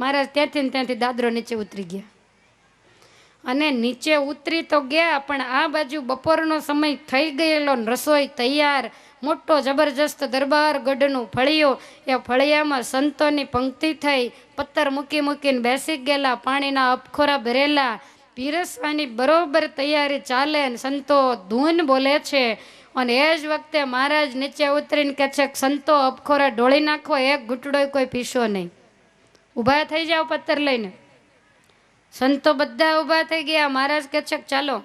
મહારાજ ત્યાંથી ને ત્યાંથી દાદરો નીચે ઉતરી ગયા. અને નીચે ઉતરી તો ગયા, પણ આ બાજુ બપોરનો સમય થઈ ગયેલો, રસોઈ તૈયાર, મોટો જબરજસ્ત દરબાર ગઢનું ફળિયું, એ ફળિયામાં સંતોની પંક્તિ થઈ, પથ્થર મૂકી મૂકીને બેસી ગયેલા, પાણીના અપખોરા ભરેલા, પીરસવાની બરોબર તૈયારી ચાલે, સંતો ધૂન બોલે છે. અને એ જ વખતે મહારાજ નીચે ઉતરીને કહે છે, સંતો અપખોરા ઢોળી નાખો, એક ઘૂંટડો કોઈ પીશો નહીં, ઊભા થઈ જાઓ પથ્થર લઈને. સંતો બધા ઊભા થઈ ગયા. મહારાજ કહે છે, ચાલો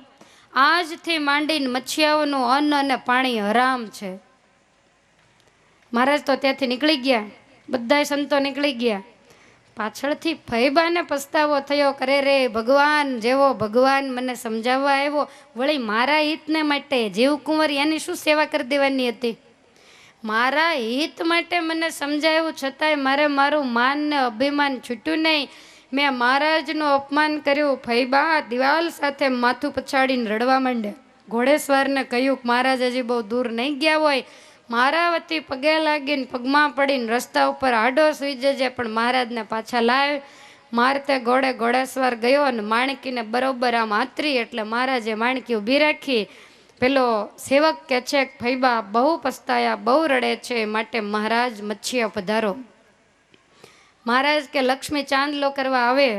આજથી માંડીને મચ્છિયાઓનું અન્ન અને પાણી હરામ છે. મહારાજ તો ત્યાંથી નીકળી ગયા, બધા સંતો નીકળી ગયા. પાછળથી ફૈબાને પસ્તાવો થયો, કરે રે ભગવાન, જેવો ભગવાન મને સમજાવવા આવ્યો, વળી મારા હિતને માટે જીવકુંવર એની શું સેવા કરી દેવાની હતી? મારા હિત માટે મને સમજાવ્યું, છતાંય મારે મારું માન ને અભિમાન છૂટ્યું નહીં. મેં મહારાજનું અપમાન કર્યું. ફૈબા દિવાલ સાથે માથું પછાડીને રડવા માંડ્યા. ઘોડેસવારને કહ્યું, મહારાજ હજી બહુ દૂર નહીં ગયા હોય, મારા વતી પગે લાગીને પગમાં પડીને રસ્તા ઉપર આડો સુઈ જજે, પણ મહારાજને પાછા લાવ. મારતે ઘોડે ઘોડેસવાર ગયો અને માણકીને બરોબર આમ આતરી, એટલે મહારાજે માણકી ઊભી રાખી. પેલો સેવક કે છે, ફૈબા બહુ પસ્તાયા, બહુ રડે છે, માટે મહારાજ મચ્છિયા પધારો. મહારાજ કે લક્ષ્મી ચાંદલો કરવા આવે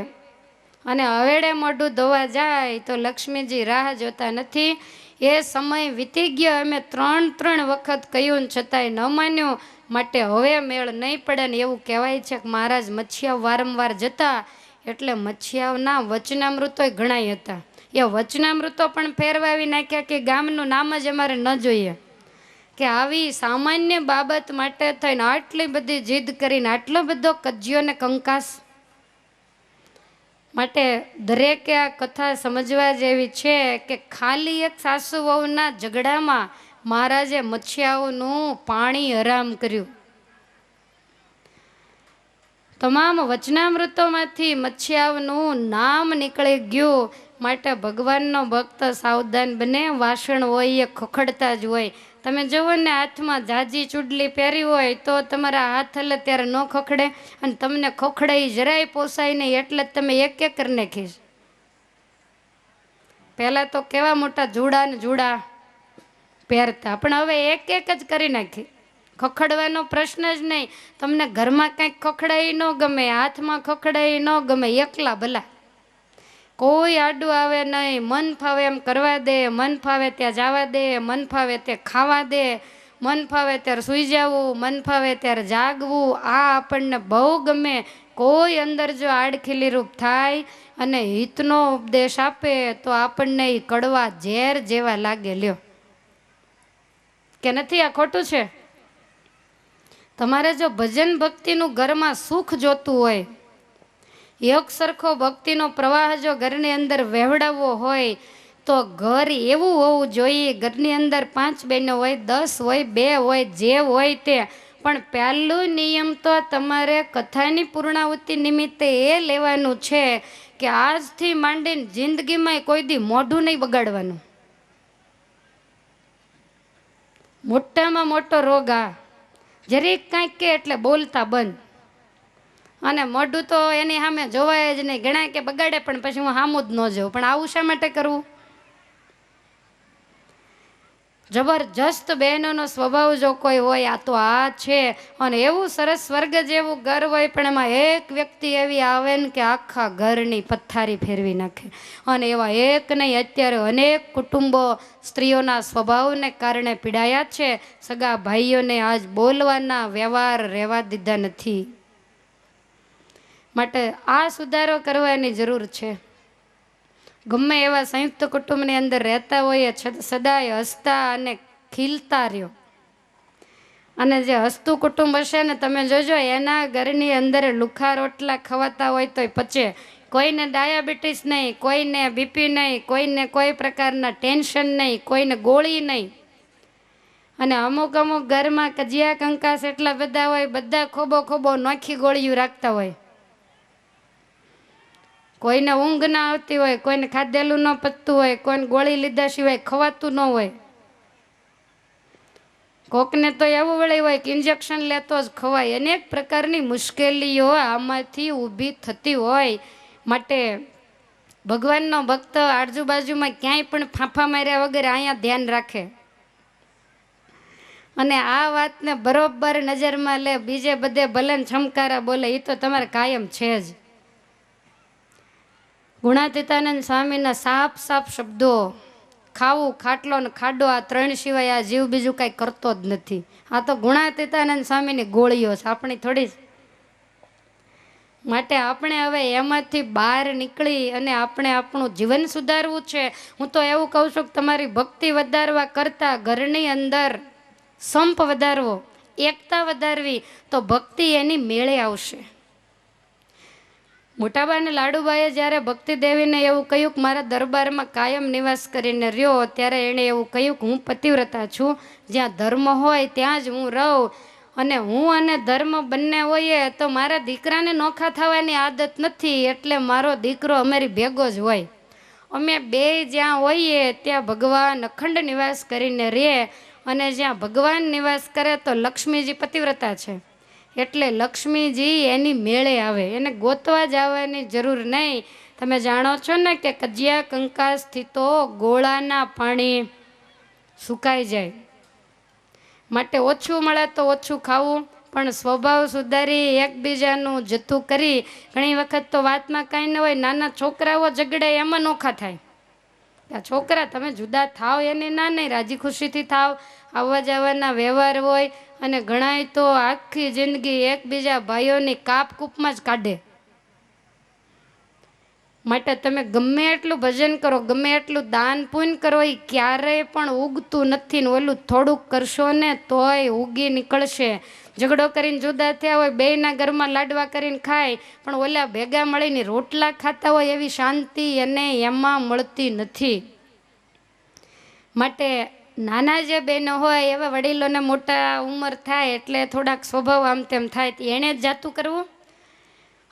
અને હવેડે મોઢું ધોવા જાય તો લક્ષ્મીજી રાહ જોતા નથી. એ સમય વીતી ગયો. અમે 3 વખત કહ્યું ને છતાંય ન માન્યું, માટે હવે મેળ નહીં પડે ને એવું કહેવાય છે કે મહારાજ મચ્છિયાઓ વારંવાર જતા, એટલે મચ્છિયાઓના વચનામૃતો ઘણાય હતા. એ વચનામૃતો પણ ફેરવાવી નાખ્યા કે ગામનું નામ જ અમારે ન જોઈએ, કે આવી સામાન્ય બાબત માટે થઈને આટલી બધી જીદ કરીને આટલો બધો કજ્યો ને કંકાસ. માટે દરેકે આ કથા સમજવા જેવી છે કે ખાલી એક સાસુ વહુના ઝઘડામાં મહારાજે મચ્છિયાઓનું પાણી હરામ કર્યું. તમામ વચનામૃતોમાંથી મચ્છિયાઓનું નામ નીકળી ગયું. માટે ભગવાનનો ભક્ત સાવધાન બને. વાસણ હોય એ ખોખડતા જ હોય. તમે જુઓ ને, હાથમાં જાજી ચૂડલી પહેરી હોય તો તમારા હાથ હલે ત્યારે ન ખોખડે, અને તમને ખોખડાઈ જરાય પોસાય નહીં, એટલે જ તમે એક કરી નાખીશ. પહેલા તો કેવા મોટા જુડા ને જુડા પહેરતા, પણ હવે એક જ કરી નાખી. ખોખડવાનો પ્રશ્ન જ નહીં. તમને ઘરમાં કંઈક ખોખડાઈ ન ગમે, હાથમાં ખોખડાઈ ન ગમે, એકલા ભલા, કોઈ આડું આવે નહીં, મન ફાવે એમ કરવા દે, મન ફાવે ત્યાં જવા દે, મન ફાવે તે ખાવા દે, મન ફાવે ત્યારે સૂઈ જવું, મન ફાવે ત્યારે જાગવું, આ આપણને બહુ ગમે. કોઈ અંદર જો આડખીલી રૂપ થાય અને હિતનો ઉપદેશ આપે તો આપણને એ કડવા ઝેર જેવા લાગે. લ્યો કે નથી? આ ખોટું છે? તમારે જો ભજન ભક્તિનું ઘરમાં સુખ જોતું હોય, એક સરખો ભક્તિનો પ્રવાહ જો ઘરની અંદર વહેવડાવવો હોય, તો ઘર એવું હોવું જોઈએ, ઘરની અંદર 5 બહેનો હોય, 10 હોય, 2 હોય, જે હોય તે, પણ પહેલું નિયમ તો તમારે કથાની પૂર્ણાહુતિ નિમિત્તે એ લેવાનું છે કે આજથી માંડીને જિંદગીમાં કોઈ દી મોઢું નહીં બગાડવાનું. મોટામાં મોટો રોગ આ, જરીક કાંઈક કે એટલે બોલતા બંધ, અને મોઢું તો એની સામે જોવાય જ નહીં. ઘણા કે બગાડે પણ પછી હું સામું જ ન જોઉં, પણ આવું શા માટે કરવું? જબરજસ્ત બહેનોનો સ્વભાવ જો કોઈ હોય, આ તો આ છે. અને એવું સરસ સ્વર્ગ જેવું ઘર હોય, પણ એમાં એક વ્યક્તિ એવી આવે ને કે આખા ઘરની પથારી ફેરવી નાખે. અને એવા એક નહીં, અત્યારે અનેક કુટુંબો સ્ત્રીઓના સ્વભાવને કારણે પીડાયા છે. સગા ભાઈઓને આજ બોલવાના વ્યવહાર રહેવા દીધા નથી. માટે આ સુધારો કરવાની જરૂર છે. ગમે એવા સંયુક્ત કુટુંબની અંદર રહેતા હોઈએ, સદાય હસતા અને ખીલતા રહ્યો. અને જે હસતું કુટુંબ હશે ને, તમે જોજો એના ઘરની અંદર લુખા રોટલા ખવાતા હોય તોય પચે. કોઈને ડાયાબિટીસ નહીં, કોઈને બીપી નહીં, કોઈને કોઈ પ્રકારના ટેન્શન નહીં, કોઈને ગોળી નહીં. અને અમુક ઘરમાં કજિયા કંકાસ એટલા બધા હોય, બધા ખોબો ખોબો નોખી ગોળીઓ રાખતા હોય. કોઈને ઊંઘ ના આવતી હોય, કોઈને ખાધેલું ન પચતું હોય, કોઈને ગોળી લીધા સિવાય ખવાતું ન હોય. કોકને તો એવું વળી હોય કે ઇન્જેક્શન લેતો જ ખવાય. અનેક પ્રકારની મુશ્કેલીઓ આમાંથી ઊભી થતી હોય. માટે ભગવાનનો ભક્ત આજુબાજુમાં ક્યાંય પણ ફાંફા માર્યા વગર અહીંયા ધ્યાન રાખે અને આ વાતને બરોબર નજરમાં લે. બીજે બધે ભલે છમકારા બોલે, એ તો તમારે કાયમ છે જ. ગુણાતીતાનંદ સ્વામીના સાફ સાફ શબ્દો, ખાવું, ખાટલો ને ખાડો, આ ત્રણ સિવાય આ જીવ બીજું કાંઈ કરતો જ નથી. આ તો ગુણાતીતાનંદ સ્વામીની ગોળીઓ છે, આપણી થોડી. માટે આપણે હવે એમાંથી બહાર નીકળી અને આપણે આપણું જીવન સુધારવું છે. હું તો એવું કહું છું કે તમારી ભક્તિ વધારવા કરતાં ઘરની અંદર સંપ વધારવો, એકતા વધારવી, તો ભક્તિ એની મેળે આવશે. મોટાબાને લાડુબાઈએ જ્યારે ભક્તિ દેવીને એવું કહ્યું કે મારા દરબારમાં કાયમ નિવાસ કરીને રહ્યો, ત્યારે એણે એવું કહ્યું કે હું પતિવ્રતા છું, જ્યાં ધર્મ હોય ત્યાં જ હું રહું, અને હું અને ધર્મ બંને હોઈએ તો મારા દીકરાને નોખા થવાની આદત નથી, એટલે મારો દીકરો અમારી ભેગો જ હોય. અમે બે જ્યાં હોઈએ ત્યાં ભગવાન અખંડ નિવાસ કરીને રહે, અને જ્યાં ભગવાન નિવાસ કરે તો લક્ષ્મીજી પતિવ્રતા છે, એટલે લક્ષ્મીજી એની મેળે આવે, એને ગોતવા જવાની જરૂર નહીં. તમે જાણો છો ને કે કજિયા કંકાસથી તો ગોળાના પાણી સુકાઈ જાય. માટે ઓછું મળે તો ઓછું ખાવું, પણ સ્વભાવ સુધારી એકબીજાનું જતું કરી. ઘણી વખત તો વાતમાં કાંઈ ન હોય, નાના છોકરાઓ ઝઘડે એમાં નોખા થાય. આ છોકરા તમે જુદા થાવ એની ના નહીં, રાજી ખુશીથી થાવ, આવવા જવાના વ્યવહાર હોય. અને ઘણાય તો આખી જિંદગી એકબીજા ભાઈઓની કાપ કૂપમાં જ કાઢે. માટે તમે ગમે એટલું ભજન કરો, ગમે એટલું દાન પુણ્ય કરો, એ ક્યારેય પણ ઉગતું નથી ને ઓલું થોડુંક કરશો ને તોય ઉગી નીકળશે. ઝઘડો કરીને જુદા થયા હોય, બેયના ઘરમાં લાડવા કરીને ખાય, પણ ઓલા ભેગા મળીને રોટલા ખાતા હોય એવી શાંતિ એને એમાં મળતી નથી. માટે નાના જે બહેનો હોય એવા વડીલોને મોટા ઉંમર થાય એટલે થોડાક સ્વભાવ આમ તેમ થાય, એણે જ જાતું કરવું.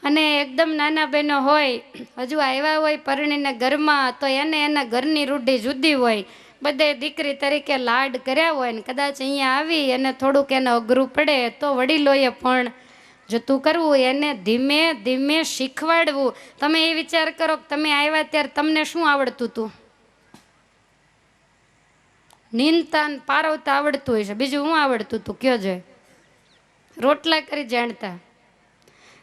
અને એકદમ નાના બહેનો હોય, હજુ આવ્યા હોય પરણીને ઘરમાં, તો એને એના ઘરની રૂઢી જુદી હોય. બધે દીકરી તરીકે લાડ કર્યા હોય ને કદાચ અહીંયા આવી અને થોડુંક એને અઘરું પડે તો વડીલોએ પણ જતું કરવું, એને ધીમે ધીમે શીખવાડવું. તમે એ વિચાર કરો કે તમે આવ્યા ત્યારે તમને શું આવડતું હતું? નીંદતા ને પારવતા આવડતું હોય છે, બીજું શું આવડતું હતું કયો છે? રોટલા કરી જાણતા.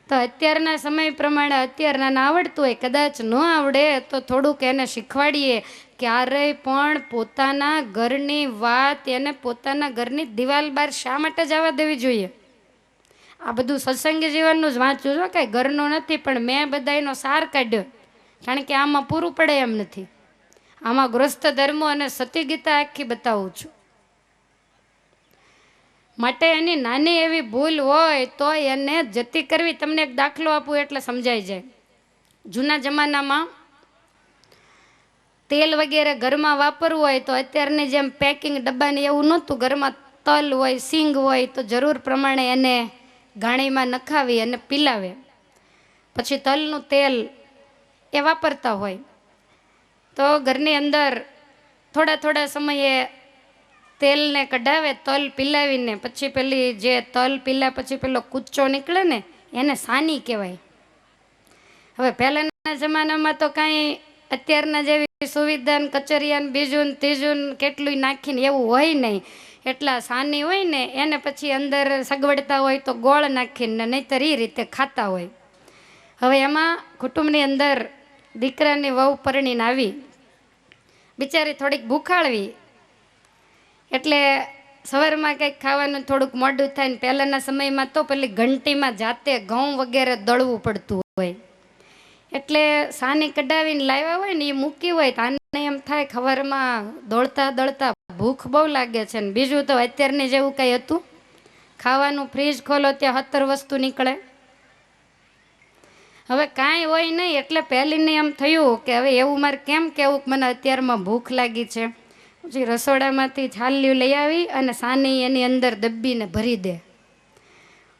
તો અત્યારના સમય પ્રમાણે અત્યારના આવડતું હોય, કદાચ ન આવડે તો થોડુંક એને શીખવાડીએ. ક્યારેય પણ પોતાના ઘરની વાત એને પોતાના ઘરની દિવાલ બહાર શા માટે જવા દેવી જોઈએ? આ બધું સત્સંગી જીવનનું જ વાંચું છો, કાંઈ ઘરનું નથી, પણ મેં બધા એનો સાર કાઢ્યો, કારણ કે આમાં પૂરું પડે એમ નથી. આમાં ગૃહસ્થ ધર્મો અને સતી ગીતા આખી બતાવું છું. માટે એની નાની એવી ભૂલ હોય તો એને જતી કરવી. તમને એક દાખલો આપું એટલે સમજાઈ જાય. જૂના જમાનામાં તેલ વગેરે ઘરમાં વાપરવું હોય તો અત્યારની જેમ પેકિંગ ડબ્બાની એવું નહોતું. ઘરમાં તલ હોય, સિંગ હોય તો જરૂર પ્રમાણે એને ગાણીમાં નખાવી અને પીલાવે. પછી તલનું તેલ એ વાપરતા હોય તો ઘરની અંદર થોડા થોડા સમયે તેલને કઢાવે, તલ પીલાવીને પછી પેલી જે તલ પીલા પછી પેલો કૂચો નીકળે ને એને સાની કહેવાય. હવે પહેલાંના જમાનામાં તો કાંઈ અત્યારના જેવી સુવિધા ને કચરિયા ને બીજું ને ત્રીજું કેટલું નાખીને એવું હોય નહીં. એટલા સાની હોય ને એને પછી અંદર સગવડતા હોય તો ગોળ નાખીને, નહીંતર એ રીતે ખાતા હોય. હવે એમાં કુટુંબની અંદર દીકરાની વહુ પરણીને આવી, બિચારી થોડીક ભૂખાળવી, એટલે સવારમાં કંઈક ખાવાનું થોડુંક મોડું થાય ને પહેલાંના સમયમાં તો પેલી ઘંટીમાં જાતે ઘઉં વગેરે દળવું પડતું હોય. એટલે સાની કઢાવીને લાવ્યા હોય ને એ મૂકી હોય તો આને એમ થાય ખબરમાં દોડતા દોડતા ભૂખ બહુ લાગે છે. ને બીજું તો અત્યારની જેવું કંઈ હતું ખાવાનું, ફ્રીજ ખોલો ત્યાં 17 વસ્તુ નીકળે. હવે કાંઈ હોય નહીં, એટલે પહેલીને એમ થયું કે હવે એવું મારે કેમ કહેવું કે મને અત્યારમાં ભૂખ લાગી છે. પછી રસોડામાંથી છાલ્યું લઈ આવી અને સાની એની અંદર દબ્બીને ભરી દે,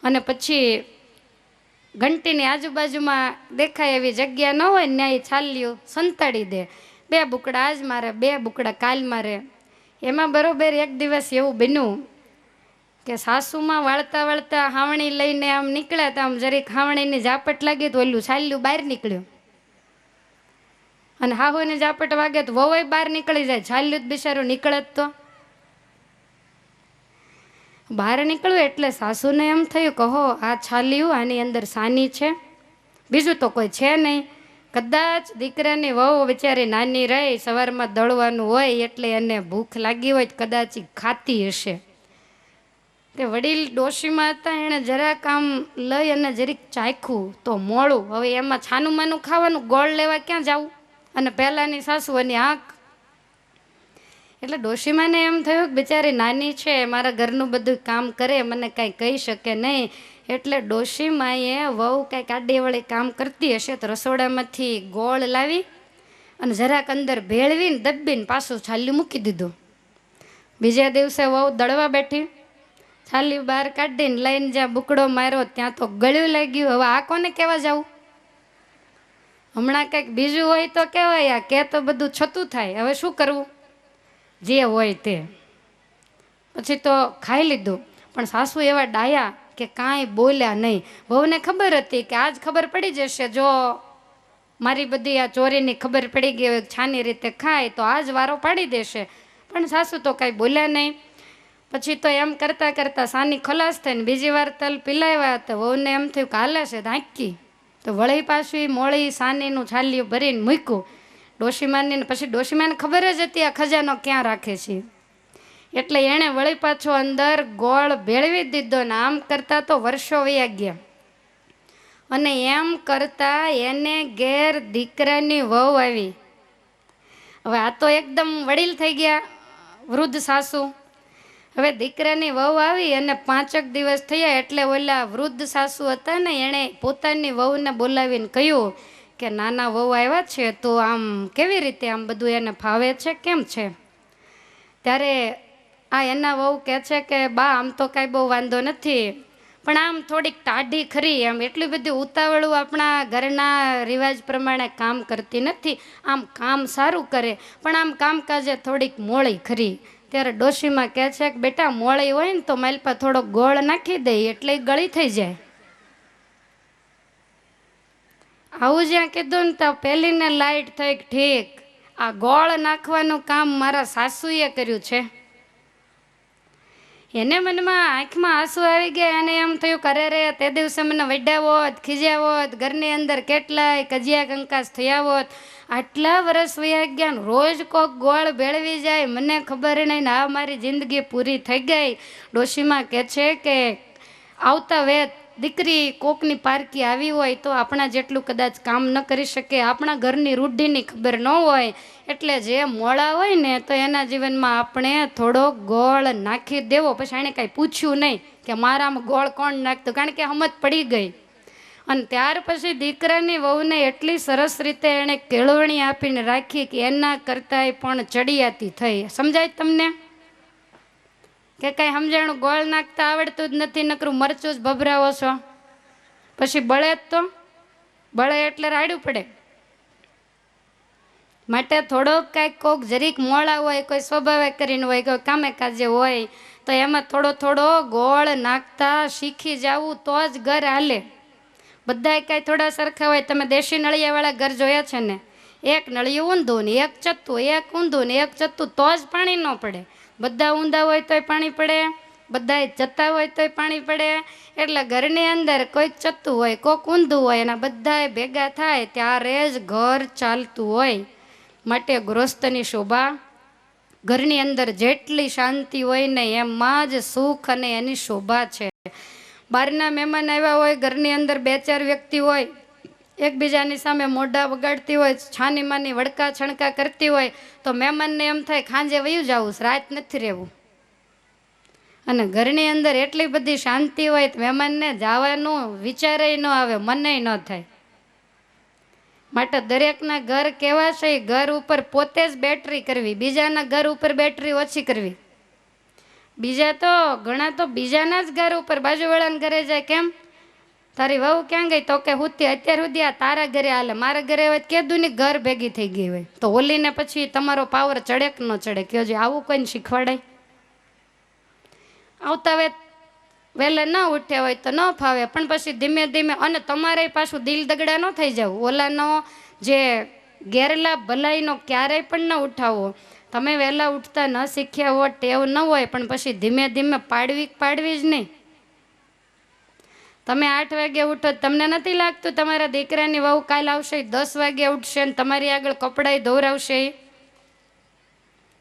અને પછી ઘંટીની આજુબાજુમાં દેખાય એવી જગ્યા ન હોય ને ત્યાં છાલ્યું સંતાડી દે. 2 બુકડા આજ મારે, 2 બુકડા કાલ મારે. એમાં બરોબર એક દિવસ એવું બન્યું કે સાસુમાં વાળતા વાળતા હાવણી લઈને આમ નીકળ્યા તો આમ જરીક હાવણીની ઝાપટ લાગી તો ઓલું છાલ્યું બહાર નીકળ્યું, અને હાહુની ઝાપટ વાગે તો વહુય બહાર નીકળી જાય, છાલ્યું જ બિચારું નીકળે જ તો બહાર નીકળ્યું. એટલે સાસુને એમ થયું કહો આ છાલ્યું આની અંદર સાની છે, બીજું તો કોઈ છે નહીં. કદાચ દીકરાની વહુ બિચારી નાની રહી, સવારમાં દળવાનું હોય એટલે એને ભૂખ લાગી હોય, કદાચ ખાતી હશે. તે વડીલ ડોશીમાં હતા, એણે જરાક આમ લઈ અને જરીક ચાખ્યું તો મોળું. હવે એમાં છાનું માનું ખાવાનું, ગોળ લેવા ક્યાં જવું, અને પહેલાંની સાસુ એની આંખ. એટલે ડોશીમાને એમ થયું કે બિચારી નાની છે, મારા ઘરનું બધું કામ કરે, મને કાંઈ કહી શકે નહીં. એટલે ડોશીમાએ વહુ કાંઈક આડેવળી કામ કરતી હશે તો રસોડામાંથી ગોળ લાવી અને જરાક અંદર ભેળવીને દબ્બીને પાછું છાલ્યું મૂકી દીધું. બીજા દિવસે વહુ દળવા બેઠી, છાલ્યું બહાર કાઢીને લઈને જ્યાં બુકડો માર્યો ત્યાં તો ગળ્યું લાગ્યું. હવે આ કોને કહેવા જાવું, હમણાં કંઈક બીજું હોય તો કહેવાય, આ કે તો બધું છતું થાય. હવે શું કરવું, જે હોય તે. પછી તો ખાઈ લીધું. પણ સાસુ એવા ડાયા કે કાંઈ બોલ્યા નહીં. વહુને ખબર હતી કે આજ ખબર પડી જશે, જો મારી બધી આ ચોરીની ખબર પડી ગઈ હોય, છાની રીતે ખાય તો આજ વારો પાડી દેશે. પણ સાસુ તો કાંઈ બોલ્યા નહીં. પછી તો એમ કરતાં કરતાં સાની ખલાસ થઈને બીજી વાર તલ પીલાવ્યા તો વહુને એમ થયું કે હાલે છે ધાંકી, તો વળી પાછી મોળી સાનીનું છાલિયું ભરીને મૂક્યું ડોશીમાની. પછી ડોશીમાને ખબર જ હતી આ ખજાનો ક્યાં રાખે છે, એટલે એણે વળી પાછો અંદર ગોળ ભેળવી દીધો ને આમ કરતાં તો વર્ષો વયા ગયા. અને એમ કરતાં એને ઘેર દીકરાની વહુ આવી. હવે આ તો એકદમ વડીલ થઈ ગયા વૃદ્ધ સાસુ. હવે દીકરાની વહુ આવી અને 5 દિવસ થયા એટલે ઓલા વૃદ્ધ સાસુ હતા ને એણે પોતાની વહુને બોલાવીને કહ્યું કે નાના વહુ આવ્યા છે તો આમ કેવી રીતે આમ બધું એને ફાવે છે, કેમ છે? ત્યારે આ એના વહુ કહે છે કે બા આમ તો કાંઈ બહુ વાંધો નથી, પણ આમ થોડીક ટાઢી ખરી, આમ એટલી બધી ઉતાવળું આપણા ઘરના રિવાજ પ્રમાણે કામ કરતી નથી, આમ કામ સારું કરે પણ આમ કામકાજે થોડીક મોળી ખરી. ત્યારે ડોશીમાં કહે છે કે બેટા મોળી હોય ને તો માલપા થોડો ગોળ નાખી દે એટલે ગળી થઈ જાય. આવું જ્યાં કીધું ને તો પેલીને લાઈટ થઈ, ઠીક આ ગોળ નાખવાનું કામ મારા સાસુએ કર્યું છે. એને મનમાં આંખમાં આંસુ આવી ગયા અને એમ થયું કરે રે તે દિવસે મને વડ્યા હોત, ખીજ્યા હોત, ઘરની અંદર કેટલાય કજિયા કંકાસ થયા હોત, આટલા વર્ષ વયા ગયા, રોજ કોક ગોળ ભેળવી જાય, મને ખબર નહીં ને આ મારી જિંદગી પૂરી થઈ ગઈ. ડોશીમાં કહે છે કે આવતા વેત દીકરી કોકની પારકી આવી હોય તો આપણા જેટલું કદાચ કામ ન કરી શકે, આપણા ઘરની રૂઢિની ખબર ન હોય, એટલે જે મોળા હોય ને તો એના જીવનમાં આપણે થોડો ગોળ નાખી દેવો. પછી એણે કાંઈ પૂછ્યું નહીં કે મારામાં ગોળ કોણ નાખતું, કારણ કે સમજ પડી ગઈ. અને ત્યાર પછી દીકરાની વહુને એટલી સરસ રીતે એણે કેળવણી આપીને રાખી કે એના કરતાંય પણ ચડિયાતી થઈ. સમજાય તમને કે કાંઈ સમજાણું ગોળ નાખતા આવડતું જ નથી, નકરું મરચું જ ભભરાવો છો, પછી બળે જ તો બળે એટલે રાડ્યું પડે. માટે થોડોક કાંઈક કોક જરીક મોળા હોય, કોઈ સ્વભાવે કરીને હોય, કોઈ કામે કાજે હોય તો એમાં થોડો થોડો ગોળ નાખતા શીખી જવું તો જ ઘર હાલે. બધાય કાંઈ થોડા સરખા હોય, તમે દેશી નળિયાવાળા ઘર જોયા છે ને, એક નળિયું ઊંધું ને એક ચત્તું, એક ઊંધું ને એક ચત્તું, તો જ પાણી ન પડે. બધા ઊંધા હોય તોય પાણી પડે, બધા જતા હોય તોય પાણી પડે. એટલે ઘરની અંદર કોઈક ચત્તું હોય, કોઈક ઊંધું હોય, એના બધાય ભેગા થાય ત્યારે જ ઘર ચાલતું હોય. માટે ગૃહસ્થની શોભા, ઘરની અંદર જેટલી શાંતિ હોય ને એમાં જ સુખ અને એની શોભા છે. બહારના મહેમાન આવ્યા હોય, ઘરની અંદર 2-4 વ્યક્તિ હોય, એકબીજાની સામે મોઢા વગાડતી હોય, છાની માની વડકા છણકા કરતી હોય તો મહેમાનને એમ થાય ખાંજે વયું જવું, રાત નથી રહેવું. અને ઘરની અંદર એટલી બધી શાંતિ હોય તો મહેમાનને જવાનું વિચારેય ન આવે, મનેય ન થાય. માટે દરેકના ઘર કેવા છે, ઘર ઉપર પોતે જ બેટરી કરવી, બીજાના ઘર ઉપર બેટરી ઓછી કરવી. બીજા તો ઘણા તો બીજાના જ ઘર ઉપર બાજુવાળાના ઘરે જાય, કેમ તારી વહુ ક્યાં ગઈ, તો કે હુતી, અત્યાર સુધી આ તારા ઘરે હાલે, મારા ઘરે હોય કીધું ની ઘર ભેગી થઈ ગઈ હોય તો ઓલીને પછી તમારો પાવર ચડે કે ન ચડે, કયો જે આવું કોઈને શીખવાડાય. આવતા વેત વહેલા ન ઉઠ્યા હોય તો ન ફાવે, પણ પછી ધીમે ધીમે, અને તમારે પાછું દિલ દગડા ન થઈ જવું, ઓલાનો જે ગેરલાભ ભલાઈનો ક્યારેય પણ ન ઉઠાવવો. તમે વહેલા ઉઠતા ન શીખ્યા હો, ટેવ ન હોય, પણ પછી ધીમે ધીમે પાડવી જ નહીં. તમે 8 વાગે ઉઠો, તમને નથી લાગતું તમારા દીકરાની વહુ કાલ આવશે 10 વાગે ઉઠશે ને તમારી આગળ કપડાં ધોવરાવશે?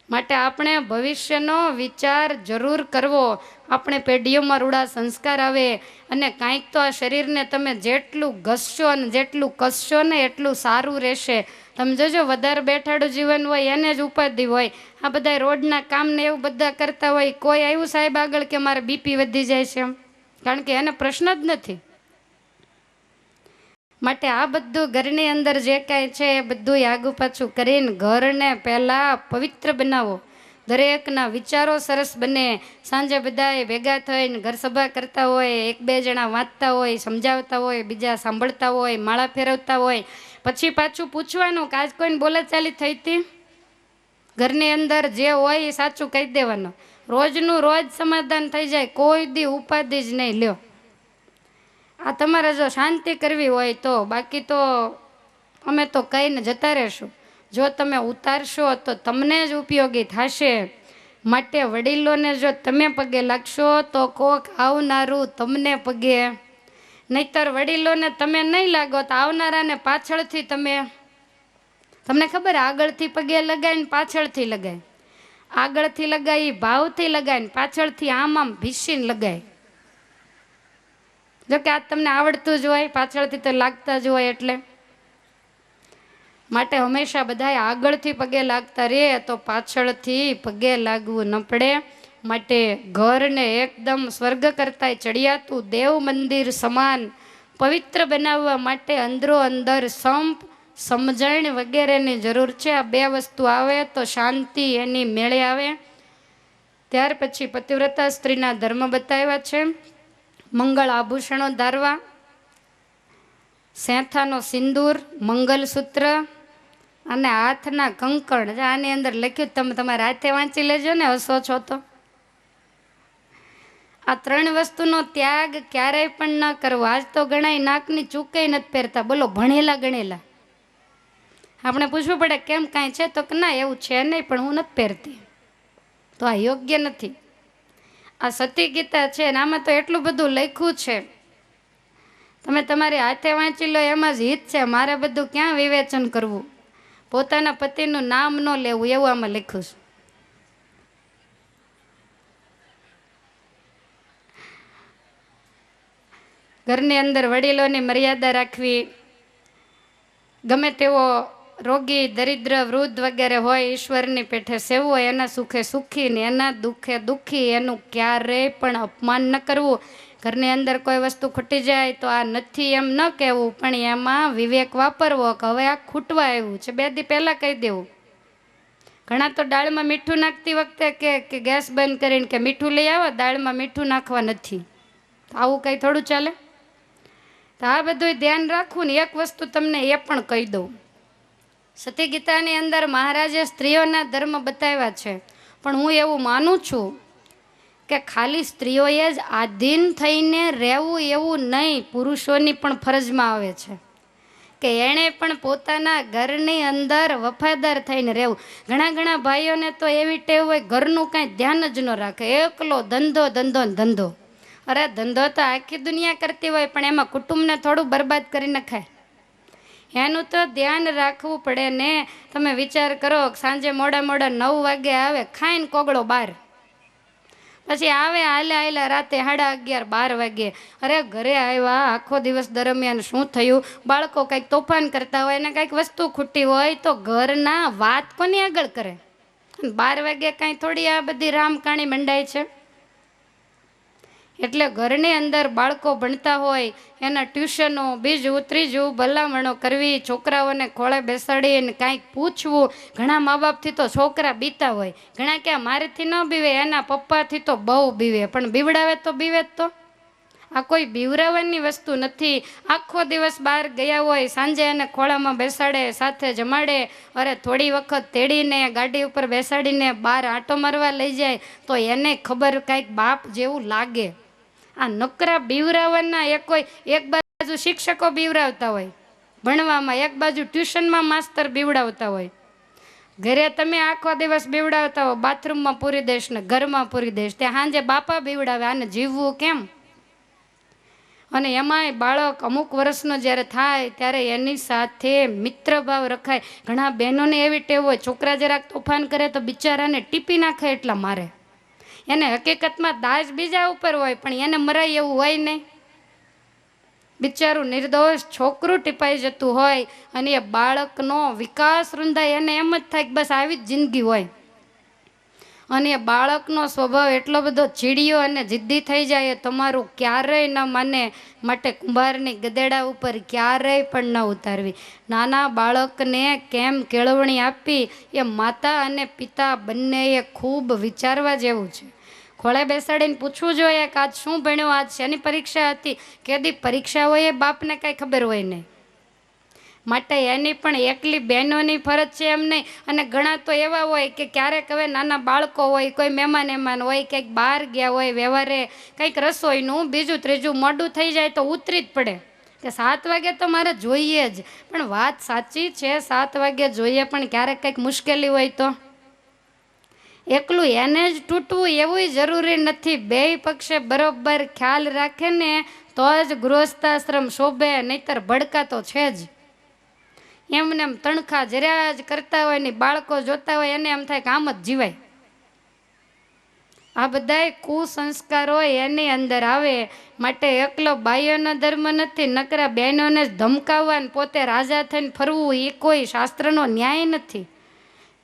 માટે આપણે ભવિષ્યનો વિચાર જરૂર કરવો. આપણે પેઢીઓમાં રૂડા સંસ્કાર આવે, અને કાંઈક તો આ શરીરને તમે જેટલું ઘસશો અને જેટલું કસશો ને એટલું સારું રહેશે. તમે જોજો, વધારે બેઠાડું જીવન હોય એને જ ઉપાધિ હોય. આ બધા રોડના કામ ને એવું બધા કરતા હોય, કોઈ આવ્યું સાહેબ આગળ કે મારે બીપી વધી જાય છે એમ? કારણ કે એને પ્રશ્ન જ નથી. માટે આ બધું ઘરની અંદર જે કાંઈ છે એ બધું આગુ પાછું કરીને ઘરને પહેલાં પવિત્ર બનાવો. દરેકના વિચારો સરસ બને. સાંજે બધાએ ભેગા થઈને ઘર સભા કરતા હોય, 1-2 જણા વાંચતા હોય, સમજાવતા હોય, બીજા સાંભળતા હોય, માળા ફેરવતા હોય. પછી પાછું પૂછવાનું કે આજ કોઈને બોલાચાલી થઈ હતી? ઘરની અંદર જે હોય એ સાચું કહી દેવાનું. રોજનું રોજ સમાધાન થઈ જાય, કોઈ દી ઉપાધિ જ નહીં લ્યો. આ તમારે જો શાંતિ કરવી હોય તો, બાકી તો અમે તો કહીને જતા રહેશું. જો તમે ઉતારશો તો તમને જ ઉપયોગી થશે. માટે વડીલોને જો તમે પગે લાગશો તો કોક આવનારું તમને પગે, નહીતર વડીલોને તમે નહીં લાગો તો આવનારાને પાછળથી તમને ખબર, આગળથી પગે લગાય ને પાછળથી લગાય. આગળથી લગાય ભાવથી લગાય ને પાછળથી આમ ભીસીને લગાય. જોકે આ તમને આવડતું જ હોય, પાછળથી તો લાગતા જ હોય. એટલે માટે હંમેશા બધાએ આગળથી પગે લાગતા રહે તો પાછળથી પગે લાગવું ન પડે. માટે ઘરને એકદમ સ્વર્ગ કરતાંય ચડિયાતું દેવ મંદિર સમાન પવિત્ર બનાવવા માટે અંદરો અંદર સંપ, સમજણ વગેરેની જરૂર છે. આ 2 વસ્તુ આવે તો શાંતિ એની મેળે આવે. ત્યાર પછી પતિવ્રતા સ્ત્રીના ધર્મ બતાવ્યા છે. મંગળ આભૂષણો ધારવા, સેંથાનો સિંદૂર, મંગલસૂત્ર અને હાથના કંકણ. આની અંદર લખ્યું, તમે તમારા હાથે વાંચી લેજો ને, હસો છો તો. આ 3 વસ્તુનો ત્યાગ ક્યારેય પણ ન કરવો. આજ તો ઘણા નાકની ચૂકે નથી પહેરતા, બોલો ભણેલા ગણેલા. આપણે પૂછવું પડે કેમ, કાંઈ છે? તો કે ના એવું છે નહીં, પણ હું નથી પહેરતી. તો આ યોગ્ય નથી. આ સતી ગીતા છે ને, આમાં તો એટલું બધું લખ્યું છે, તમે તમારી હાથે વાંચી લો, એમાં જ હિત છે. મારે બધું ક્યાં વિવેચન કરવું, પોતાના પતિનું નામ ન લેવું, એવું આમાં લખ્યું છે. ઘરની અંદર વડીલોની મર્યાદા રાખવી. ગમે તેવો રોગી, દરિદ્ર, વૃદ્ધ વગેરે હોય, ઈશ્વરની પેઠે સેવવો, એના સુખે સુખી ને એના દુઃખે દુઃખી. એનું ક્યારેય પણ અપમાન ન કરવું. ઘરની અંદર કોઈ વસ્તુ ખૂટી જાય તો આ નથી એમ ન કહેવું, પણ એમાં વિવેક વાપરવો કે હવે આ ખૂટવા આવ્યું છે, 2 દી પહેલાં કહી દેવું. ઘણા તો દાળમાં મીઠું નાખતી વખતે કે ગેસ બંધ કરીને કે મીઠું લઈ આવો, દાળમાં મીઠું નાખવા નથી. આવું કંઈ થોડું ચાલે? તો આ બધું ધ્યાન રાખવું ને. એક વસ્તુ તમને એ પણ કહી દઉં, સતી ગીતાની અંદર મહારાજે સ્ત્રીઓના ધર્મ બતાવ્યા છે, પણ હું એવું માનું છું કે ખાલી સ્ત્રીઓએ જ આધીન થઈને રહેવું એવું નહીં, પુરુષોની પણ ફરજમાં આવે છે કે એણે પણ પોતાના ઘરની અંદર વફાદાર થઈને રહેવું. ઘણા ભાઈઓને તો એવી ટેવ હોય, ઘરનું કાંઈ ધ્યાન જ ન રાખે, એકલો ધંધો ધંધો ને ધંધો. અરે ધંધો તો આખી દુનિયા કરતી હોય, પણ એમાં કુટુંબને થોડું બરબાદ કરી નખાય. એનું તો ધ્યાન રાખવું પડે ને. તમે વિચાર કરો, સાંજે મોડા 9 વાગે આવે, ખાઈને કોગળો 12, પછી આવે હાલે રાતે 11:30-12 વાગે. અરે ઘરે આવ્યા, આખો દિવસ દરમિયાન શું થયું? બાળકો કંઈક તોફાન કરતા હોય ને કંઈક વસ્તુ ખૂટી હોય તો ઘરના વાત કોની આગળ કરે? 12 વાગે કાંઈ થોડી આ બધી રામકાણી મંડાય છે. એટલે ઘરની અંદર બાળકો ભણતા હોય, એના ટ્યુશનો, બીજું ત્રીજું ભલામણો કરવી, છોકરાઓને ખોળે બેસાડીને કાંઈક પૂછવું. ઘણા મા બાપથી તો છોકરા બીતા હોય, ઘણા ક્યાં મારેથી ન બીવે, એના પપ્પાથી તો બહુ બીવે, પણ બીવડાવે તો બીવે જ તો. આ કોઈ બીવરાવાની વસ્તુ નથી. આખો દિવસ બહાર ગયા હોય, સાંજે એને ખોળામાં બેસાડે, સાથે જમાડે. અરે થોડી વખત તેડીને ગાડી ઉપર બેસાડીને બહાર આંટો મારવા લઈ જાય તો એને ખબર કાંઈક બાપ જેવું લાગે. આ નકરા બીવરાવવાના એક બાજુ શિક્ષકો બીવરાવતા હોય ભણવામાં, એક બાજુ ટ્યુશનમાં માસ્તર બીવડાવતા હોય, ઘરે તમે આખો દિવસ બીવડાવતા હો, બાથરૂમમાં પૂરી દેશ ને ઘરમાં પૂરી દેશ, ત્યાં સાંજે બાપા બીવડાવે, આને જીવવું કેમ? અને એમાંય બાળક અમુક વર્ષનો જ્યારે થાય ત્યારે એની સાથે મિત્રભાવ રખાય. ઘણા બહેનોને એવી ટેવ હોય, છોકરા જરાક તોફાન કરે તો બિચારાને ટીપી નાખે એટલા મારે. એને હકીકતમાં દાજ બીજા ઉપર હોય, પણ એને મરાય એવું હોય નહીં. બિચારું નિર્દોષ છોકરું ટીપાઈ જતું હોય અને એ બાળકનો વિકાસ રૂંધાય, એને એમ જ થાય કે બસ આવી જ જિંદગી હોય. અને એ બાળકનો સ્વભાવ એટલો બધો ચીડિયો અને જિદ્દી થઈ જાય, તમારું ક્યારેય ન માને. માટે કુંભારની ગધેડા ઉપર ક્યારેય પણ ન ઉતારવી. નાના બાળકને કેમ કેળવણી આપવી એ માતા અને પિતા બંનેએ ખૂબ વિચારવા જેવું છે. ખોળે બેસાડીને પૂછવું જોઈએ કે આજ શું ભણ્યો, આજ શેની પરીક્ષા હતી. કેદી પરીક્ષા હોય એ બાપને કાંઈ ખબર હોય નહીં. માટે એની પણ એકલી બહેનોની ફરજ છે એમ નહીં. અને ઘણા તો એવા હોય કે ક્યારેક હવે નાના બાળકો હોય, કોઈ મહેમાન હોય, કંઈક બહાર ગયા હોય વ્યવહારે, કંઈક રસોઈનું બીજું ત્રીજું મોડું થઈ જાય તો ઉતરી જ પડે કે 7 વાગે તો મારે જોઈએ જ. પણ વાત સાચી છે, 7 વાગે જોઈએ, પણ ક્યારેક કંઈક મુશ્કેલી હોય તો એકલું એને જ તૂટવું એવું જરૂરી નથી. બેય પક્ષે બરોબર ખ્યાલ રાખે ને તો જ ગૃહસ્થાશ્રમ શોભે, નહીતર ભડકા તો છે જ. એમને એમ તણખા જર્યા જ કરતા હોય ને બાળકો જોતા હોય એને એમ થાય કે આમ જ જીવાય. આ બધાય કુસંસ્કારો એની અંદર આવે. માટે એકલો બાહ્યનો ધર્મ નથી, નકરા બહેનોને જ ધમકાવવા ને પોતે રાજા થઈને ફરવું એ કોઈ શાસ્ત્રનો ન્યાય નથી.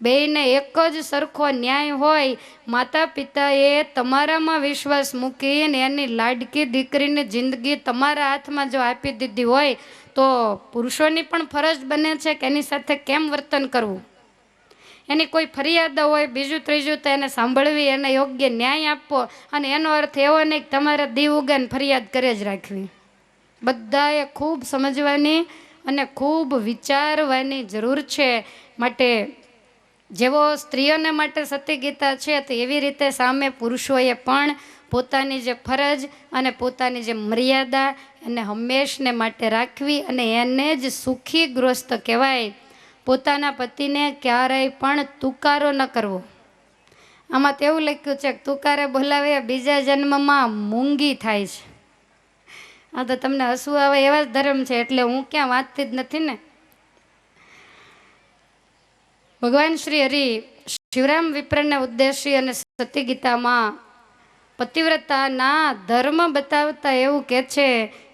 બેયને એક જ સરખો ન્યાય હોય. માતા પિતાએ તમારામાં વિશ્વાસ મૂકીને એની લાડકી દીકરીની જિંદગી તમારા હાથમાં જો આપી દીધી હોય તો પુરુષોની પણ ફરજ બને છે કે એની સાથે કેમ વર્તન કરવું. એની કોઈ ફરિયાદ હોય બીજું ત્રીજું તો એને સાંભળવી, એને યોગ્ય ન્યાય આપવો. અને એનો અર્થ એવો નહીં કે તમારે દી ઉગાને ફરિયાદ કરે જ રાખવી. બધાએ ખૂબ સમજવાની અને ખૂબ વિચારવાની જરૂર છે. માટે જેવો સ્ત્રીઓને માટે સતી ગીતા છે, તો એવી રીતે સામે પુરુષોએ પણ પોતાની જે ફરજ અને પોતાની જે મર્યાદા એને હંમેશને માટે રાખવી. અને એને જ સુખી ગૃહસ્થ કહેવાય. પોતાના પતિને ક્યારેય પણ તુકારો ન કરવો. આમાં તો એવું લખ્યું છે કે તુકારે બોલાવે બીજા જન્મમાં મૂંગી થાય છે. આ તો તમને હસવું આવે એવા જ ધર્મ છે, એટલે હું ક્યાં વાંચતી જ નથી ને. ભગવાન શ્રી હરિ શિવરામ વિપ્રને ઉદ્દેશી અને સતી ગીતામાં પતિવ્રતાના ધર્મ બતાવતા એવું કહે છે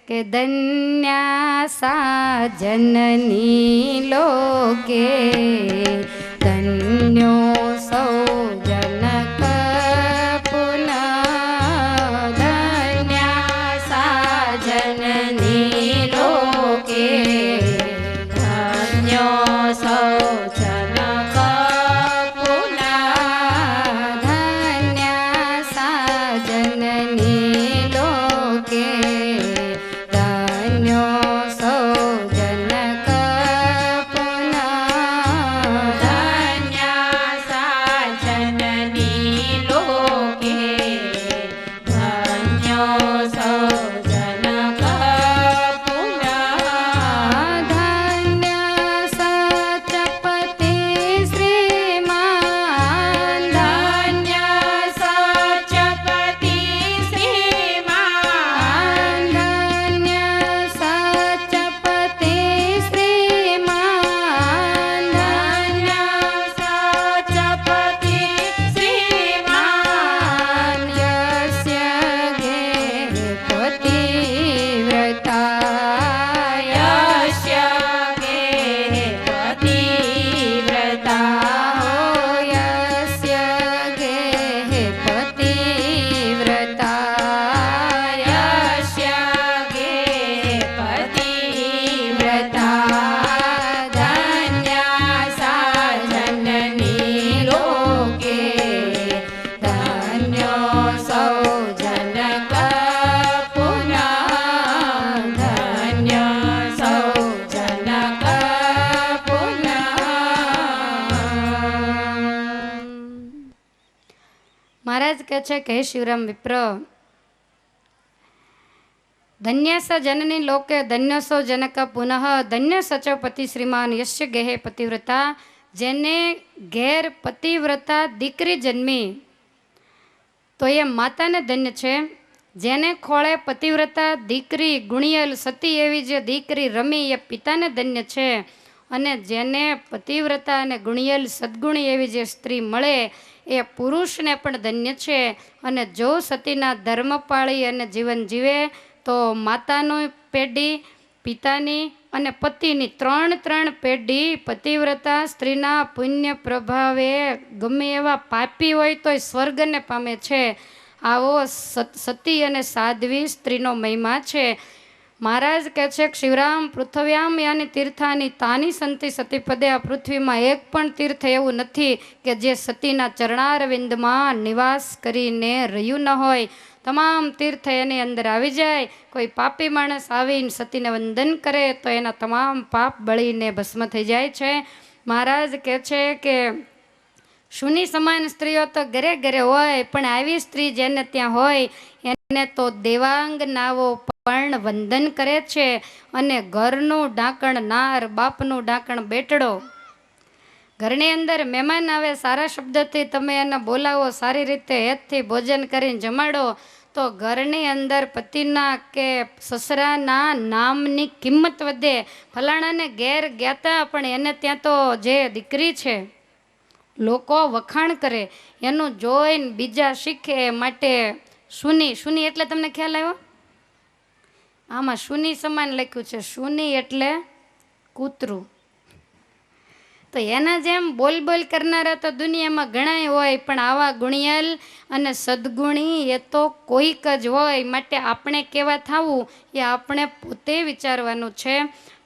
કે ધન્યા સા જનની લોકે, ધન્યો સૌ જનક પુના, ધન્યા સા જનની લોકે, ધન્યો સૌ મહારાજ કહે છે કે હે શિવરામ વિપ્ર, ધન્ય સ જનની લોકે ધન્ય સો જનક પુનઃ ધન્ય સચ પતિ શ્રીમાન યશ્ય ગેહે પતિવ્રતા. જેને ઘેર પતિવ્રતા દીકરી જન્મી તો એ માતાને ધન્ય છે. જેને ખોળે પતિવ્રતા દીકરી ગુણિયલ સતી એવી જે દીકરી રમી એ પિતાને ધન્ય છે. અને જેને પતિવ્રતા અને ગુણિયલ સદગુણી એવી જે સ્ત્રી મળે એ પુરુષને પણ ધન્ય છે. અને જો સતીના ધર્મ પાળી અને જીવન જીવે તો માતાનું પેઢી, પિતાની અને પતિની ત્રણ પેઢી પતિવ્રતા સ્ત્રીના પુણ્ય પ્રભાવે ગમે એવા પાપી હોય તોય સ્વર્ગને પામે છે. આવો સતી અને સાધ્વી સ્ત્રીનો મહિમા છે. મહારાજ કહે છે કે શિવરામ પૃથ્વ્યામ યાની તીર્થાની તાની સંતિ સતીપદે. આ પૃથ્વીમાં એક પણ તીર્થ એવું નથી કે જે સતીના ચરણારવિંદમાં નિવાસ કરીને રહ્યું ન હોય. તમામ તીર્થ એની અંદર આવી જાય. કોઈ પાપી માણસ આવીને સતીને વંદન કરે તો એના તમામ પાપ બળીને ભસ્મ થઈ જાય છે. મહારાજ કહે છે કે શુની સમાન સ્ત્રીઓ તો ઘરે ઘરે હોય, પણ આવી સ્ત્રી જેને ત્યાં હોય એને તો દેવાંગ નાવો પણ વંદન કરે છે. અને ઘરનું ઢાંકણ નાર, બાપનું ઢાંકણ બેટડો. ઘરની અંદર મહેમાન આવે, સારા શબ્દથી તમે એને બોલાવો, સારી રીતે હેતથી ભોજન કરીને જમાડો તો ઘરની અંદર પતિના કે સસરાના નામની કિંમત વધે. ફલાણાને ઘેર ગયા પણ એને ત્યાં તો જે દીકરી છે લોકો વખાણ કરે, એનું જોઈને બીજા શીખે. માટે શુની એટલે તમને ખ્યાલ આવ્યો? આમાં શુની સમાન લખ્યું છે. શુની એટલે કૂતરું. તો એના જેમ બોલ કરનારા તો દુનિયામાં ઘણાય હોય, પણ આવા ગુણિયલ અને સદગુણી એ તો કોઈક જ હોય. માટે આપણે કેવા થવું એ આપણે પોતે વિચારવાનું છે.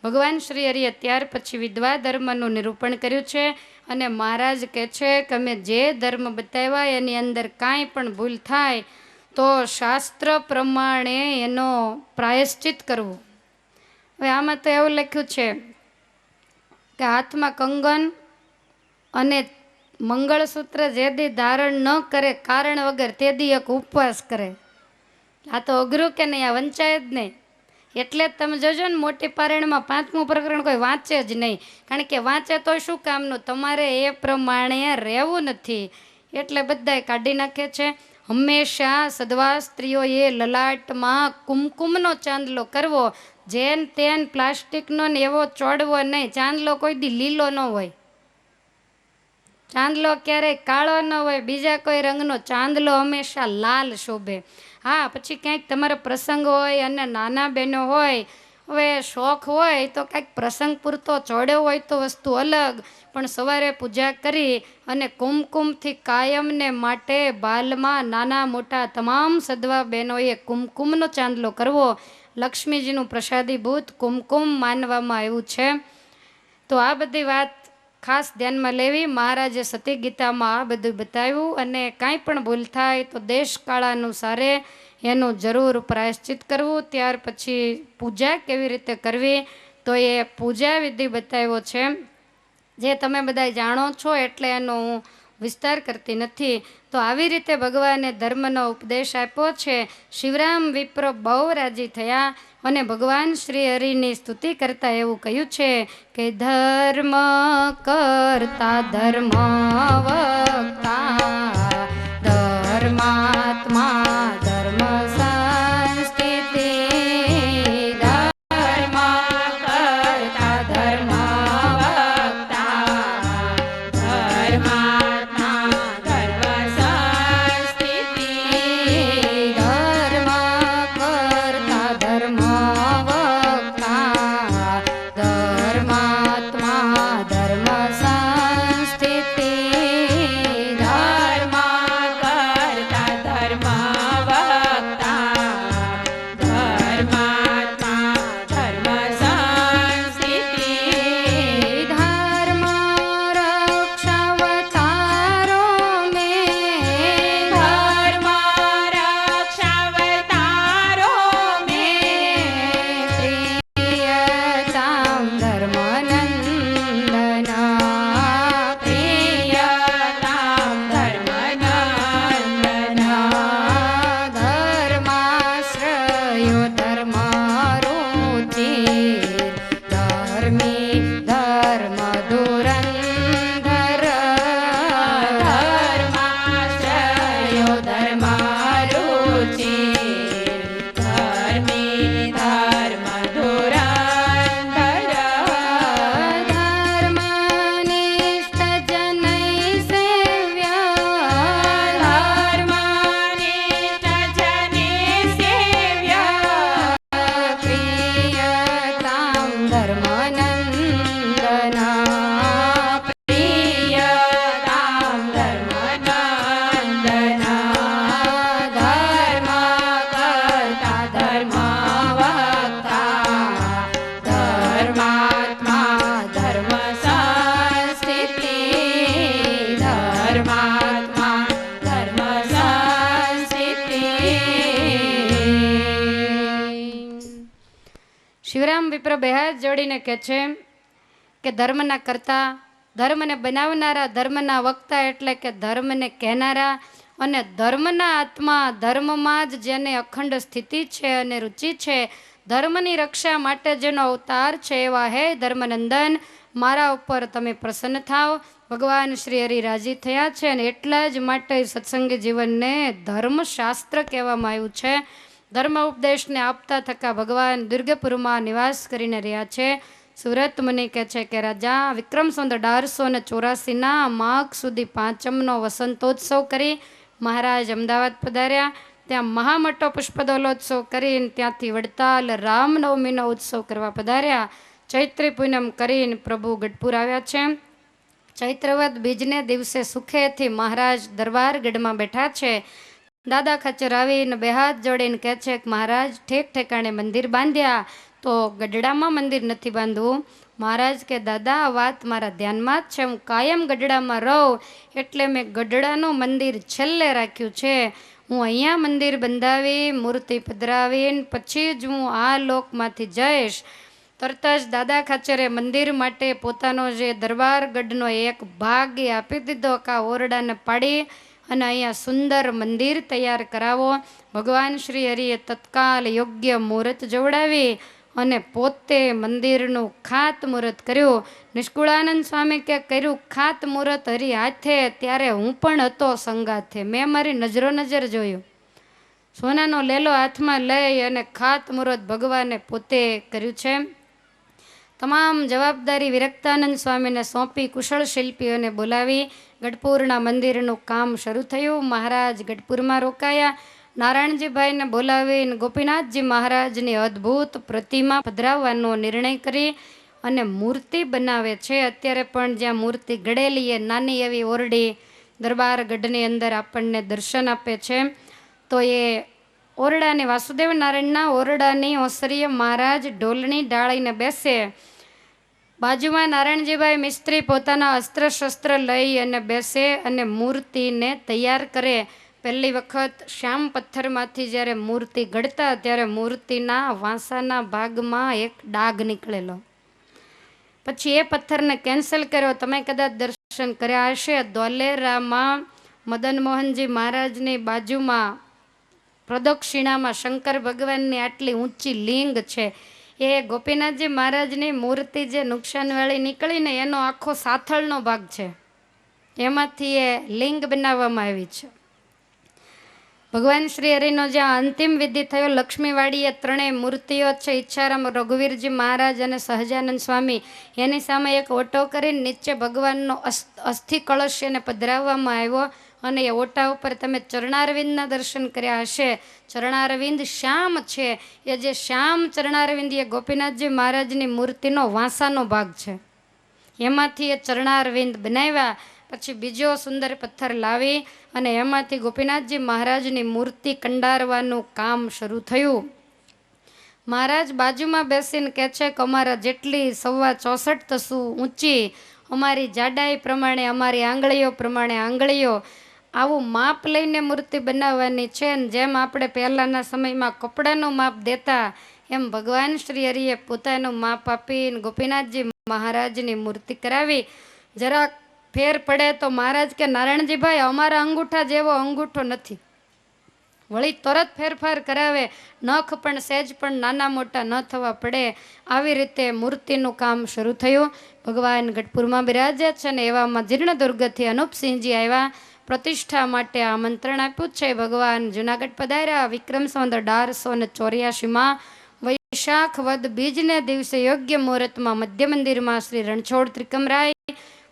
ભગવાન શ્રી હરિએ ત્યાર પછી વિધવા ધર્મનું નિરૂપણ કર્યું છે. અને મહારાજ કહે છે કે અમે જે ધર્મ બતાવ્યા એની અંદર કાંઈ પણ ભૂલ થાય તો શાસ્ત્ર પ્રમાણે એનો પ્રાયશ્ચિત કરવું. હવે આમાં તો એવું લખ્યું છે કે હાથમાં કંગન અને મંગળસૂત્ર જે દી ધારણ ન કરે કારણ વગર તે દી એક ઉપવાસ કરે. આ તો અઘરું કે નહીં? આ વંચાય જ નહીં. એટલે જ તમે જોજો ને મોટી પારાયણમાં 5મું પ્રકરણ કોઈ વાંચે જ નહીં. કારણ કે વાંચે તો શું કામનું? તમારે એ પ્રમાણે રહેવું નથી. એટલે બધાય કાઢી નાખે છે. હંમેશા સદવા સ્ત્રીઓએ લલાટમાં કુમકુમનો ચાંદલો કરવો. જેન તેન પ્લાસ્ટિકનો ને એવો ચોડવો નહીં. ચાંદલો કોઈ દી લીલો ન હોય, ચાંદલો ક્યારેય કાળો ન હોય, બીજા કોઈ રંગનો ચાંદલો હંમેશા લાલ શોભે. હા, પછી ક્યાંક તમારો પ્રસંગ હોય અને નાના બહેનો હોય, હવે શોખ હોય તો કાંઈક પ્રસંગ પૂરતો ચોડ્યો હોય તો વસ્તુ અલગ. પણ સવારે પૂજા કરી અને કુમકુમથી કાયમને માટે બાલમાં નાના મોટા તમામ સદવા બહેનોએ કુમકુમનો ચાંદલો કરવો. લક્ષ્મીજીનું પ્રસાદીભૂત કુમકુમ માનવામાં આવ્યું છે. તો આ બધી વાત ખાસ ધ્યાનમાં લેવી. મહારાજે સતી ગીતામાં આ બધું બતાવ્યું. અને કાંઈ પણ ભૂલ થાય તો દેશકાળ અનુસારે એનું જરૂર પ્રાયશ્ચિત કરવું. ત્યાર પછી પૂજા કેવી રીતે કરવી તો એ પૂજા વિધિ બતાવ્યો છે, જે તમે બધા જાણો છો, એટલે એનો હું વિસ્તાર કરતી નથી. તો આવી રીતે ભગવાને ધર્મનો ઉપદેશ આપ્યો છે. શિવરામ વિપ્ર બહુ રાજી થયા અને ભગવાન શ્રી હરિની સ્તુતિ કરતા એવું કહ્યું છે કે ધર્મ કરતા ધર્મ વક્તા ધર્માત્મા ધર્મ સંસ્થિતિ ધર્મ કરતા ધર્મ વક્તા ધર્માત્મા ધર્મ સંસ્થિતિ ધર્મ કરતા ધર્મ વક્તા ધર્માત્મા ધર્મ સંસ્થિતિ ધર્મ ધર્મ ધુરંધર ધર્માશ્રયો ધર્મારુચિ ધર્મી ધર્મ ધુરંધર ધર્મનિષ્ઠ જનૈ સેવ્યા ધર્મનિષ્ઠ જનૈ સેવ્યા પ્રિયતામ ધર્મનંદના પ્રિયતામ ધર્મનંદના ધર્મકર્તા ધર્મવક્તા ધર્માત્મા ધર્મ સંસ્થિતિ ધર્માત્મા ધર્મ સંસ્થિતિ. શિવરામ વિપ્ર બે હાથ જોડીને કહે છે કે ધર્મના કર્તા, ધર્મને બનાવનારા, ધર્મના વક્તા એટલે કે ધર્મને કહેનારા અને ધર્મના આત્મા, ધર્મમાં જ જેને અખંડ સ્થિતિ છે અને રુચિ છે, ધર્મની રક્ષા માટે જેનો અવતાર છે એવા હે ધર્મનંદન, મારા ઉપર તમે પ્રસન્ન થાવ. ભગવાન શ્રી હરિ રાજી થયા છે અને એટલા જ માટે સત્સંગી જીવનને ધર્મશાસ્ત્ર કહેવામાં આવ્યું છે. ધર્મ ઉપદેશને આપતા થકા ભગવાન દુર્ગપુરમાં નિવાસ કરીને રહ્યા છે. સુરત મુનિ કહે છે કે રાજા વિક્રમ સંવત 1884ના માઘ સુધી પાંચમનો વસંતોત્સવ કરી મહારાજ અમદાવાદ પધાર્યા. ત્યાં મહામટો પુષ્પદોલોત્સવ કરીને ત્યાંથી વડતાલ રામનવમીનો ઉત્સવ કરવા પધાર્યા. ચૈત્રી પૂનમ કરીને પ્રભુ ગઢપુર આવ્યા છે. ચૈત્રવદ બીજને દિવસે સુખેથી મહારાજ દરબારગઢમાં બેઠા છે. દાદા ખાચર આવીને બે હાથ જોડીને કહે છે કે મહારાજ ઠેક ઠેકાણે મંદિર બાંધ્યા તો ગઢડામાં મંદિર નથી બાંધવું. મહારાજ કે દાદા આ વાત મારા ધ્યાનમાં જ છે, હું કાયમ ગઢડામાં રહું એટલે મેં ગઢડાનું મંદિર છેલ્લે રાખ્યું છે. હું અહીંયા મંદિર બંધાવી મૂર્તિ પધરાવીને પછી જ હું આ લોકમાંથી જઈશ. તરત જ દાદા ખાચરે મંદિર માટે પોતાનો જે દરબારગઢનો એક ભાગ એ આપી દીધો કે આ ઓરડાને પાડી અને અહીંયા સુંદર મંદિર તૈયાર કરાવો. ભગવાન શ્રી હરિએ તત્કાલ યોગ્ય મુહૂર્ત જોવડાવી અને પોતે મંદિરનું ખાતમુહૂર્ત કર્યું. નિષ્કુળાનંદ સ્વામી કે કર્યું ખાતમુહૂર્ત હરિ હાથે, ત્યારે હું પણ હતો સંગાથે, મેં મારી નજર જોયું. સોનાનો લેલો હાથમાં લઈ અને ખાતમુહૂર્ત ભગવાને પોતે કર્યું છે. તમામ જવાબદારી વિરક્તાનંદ સ્વામીને સોંપી કુશળ શિલ્પીઓને બોલાવી ગઢપુરના મંદિરનું કામ શરૂ થયું. મહારાજ ગઢપુરમાં રોકાયા. નારાયણજીભાઈને બોલાવીને ગોપીનાથજી મહારાજની અદ્ભુત પ્રતિમા પધરાવવાનો નિર્ણય કરી અને મૂર્તિ બનાવે છે. અત્યારે પણ જ્યાં મૂર્તિ ઘડેલી એ નાની એવી ઓરડી દરબારગઢની અંદર આપણને દર્શન આપે છે. તો એ ઓરડાની વાસુદેવ નારાયણના ઓરડાની ઓસરીએ મહારાજ ઢોલની ડાળીને બેસે. બાજુમાં નારાયણજીભાઈ મિસ્ત્રી પોતાના અસ્ત્ર શસ્ત્ર લઈ અને બેસે અને મૂર્તિને તૈયાર કરે. પહેલી વખત શ્યામ પથ્થરમાંથી જ્યારે મૂર્તિ ઘડતા ત્યારે મૂર્તિના વાંસાના ભાગમાં એક ડાઘ નીકળેલો. પછી એ પથ્થરને કેન્સલ કર્યો. તમે કદાચ દર્શન કર્યા હશે, ધોલેરામાં મદન મોહનજી મહારાજની બાજુમાં પ્રદક્ષિણામાં શંકર ભગવાનની આટલી ઊંચી લિંગ છે. એ ગોપીનાથજી મહારાજની મૂર્તિ જે નુકસાનવાળી નીકળીને એનો આખો સાથળનો ભાગ છે, એમાંથી એ લિંગ બનાવવામાં આવી છે. ભગવાન શ્રી હરિનો જ્યાં અંતિમ વિધિ થયો લક્ષ્મીવાડી, એ ત્રણેય મૂર્તિઓ છે. ઈચ્છારામ રઘુવીરજી મહારાજ અને સહજાનંદ સ્વામી, એની સામે એક ઓટો કરીને નીચે ભગવાનનો અસ્થિ કળશ એને પધરાવવામાં આવ્યો અને એ ઓટા ઉપર તમે ચરણારવિંદના દર્શન કર્યા હશે. ચરણારવિંદ શ્યામ છે. એ જે શ્યામ ચરણારવિંદ એ ગોપીનાથજી મહારાજની મૂર્તિનો વાંસાનો ભાગ છે. એમાંથી એ ચરણારવિંદ બનાવ્યા. પછી બીજો સુંદર પથ્થર લાવી અને એમાંથી ગોપીનાથજી મહારાજની મૂર્તિ કંડારવાનું કામ શરૂ થયું. મહારાજ બાજુમાં બેસીને કહે છે કે અમારા જેટલી 64 તસુ ઊંચી, અમારી જાડાઈ પ્રમાણે, અમારી આંગળીઓ પ્રમાણે આંગળીઓ, આવું માપ લઈને મૂર્તિ બનાવવાની છે. ને જેમ આપણે પહેલાંના સમયમાં કપડાનું માપ દેતા એમ ભગવાન શ્રી હરિએ પોતાનું માપ આપીને ગોપીનાથજી મહારાજની મૂર્તિ કરાવી. જરાક ફેર પડે તો મહારાજ કે નારાયણજીભાઈ અમારા અંગૂઠા જેવો અંગૂઠો નથી, વળી તરત ફેરફાર કરાવે, નખ પણ સહેજ પણ નાના મોટા ન થવા પડે. આવી રીતે મૂર્તિનું કામ શરૂ થયું. ભગવાન ગઢપુરમાં બિરાજ્યા છે ને એવામાં જીર્ણદુર્ગથી અનુપસિંહજી આવ્યા. પ્રતિષ્ઠા માટે આમંત્રણ આપ્યું છે. ભગવાન જુનાગઢ પધાર્યા. વિક્રમ સંવત 1884માં વૈશાખ વદ બીજને દિવસે યોગ્ય મુહૂર્તમાં મધ્ય મંદિરમાં શ્રી રણછોડ ત્રિકમરાય,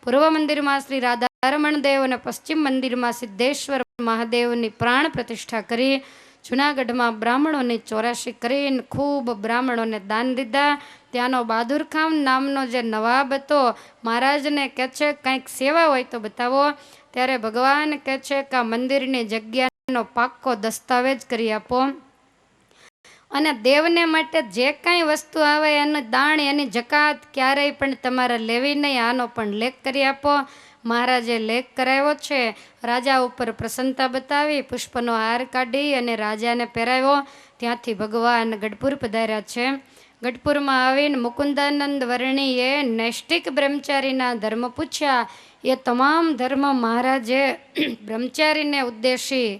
પૂર્વ મંદિરમાં શ્રી રાધારમણ દેવ અને પશ્ચિમ મંદિરમાં સિદ્ધેશ્વર મહાદેવની પ્રાણ પ્રતિષ્ઠા કરી. જુનાગઢમાં બ્રાહ્મણોની 84 કરીને ખૂબ બ્રાહ્મણોને દાન દીધા. ત્યાંનો બહાદુરખાન નામનો જે નવાબ હતો, મહારાજને કહે છે કંઈક સેવા હોય તો બતાવો. ત્યારે ભગવાન કહે છે કે આ મંદિરની જગ્યાનો પાક્કો દસ્તાવેજ કરી આપો અને દેવને માટે જે કાંઈ વસ્તુ આવે એનું દાણ, એની જકાત ક્યારેય પણ તમારે લેવી નહીં, આનો પણ લેખ કરી આપો. મહારાજે લેખ કરાવ્યો છે. રાજા ઉપર પ્રસન્નતા બતાવી, પુષ્પનો હાર કાઢી અને રાજાને પહેરાવ્યો. ત્યાંથી ભગવાન ગઢપુર પધાર્યા છે. ગઢપુરમાં આવીને મુકુંદાનંદ વર્ણીએ નૈષ્ટિક બ્રહ્મચારીના ધર્મ પૂછ્યા. એ તમામ ધર્મ મહારાજે બ્રહ્મચારીને ઉદ્દેશી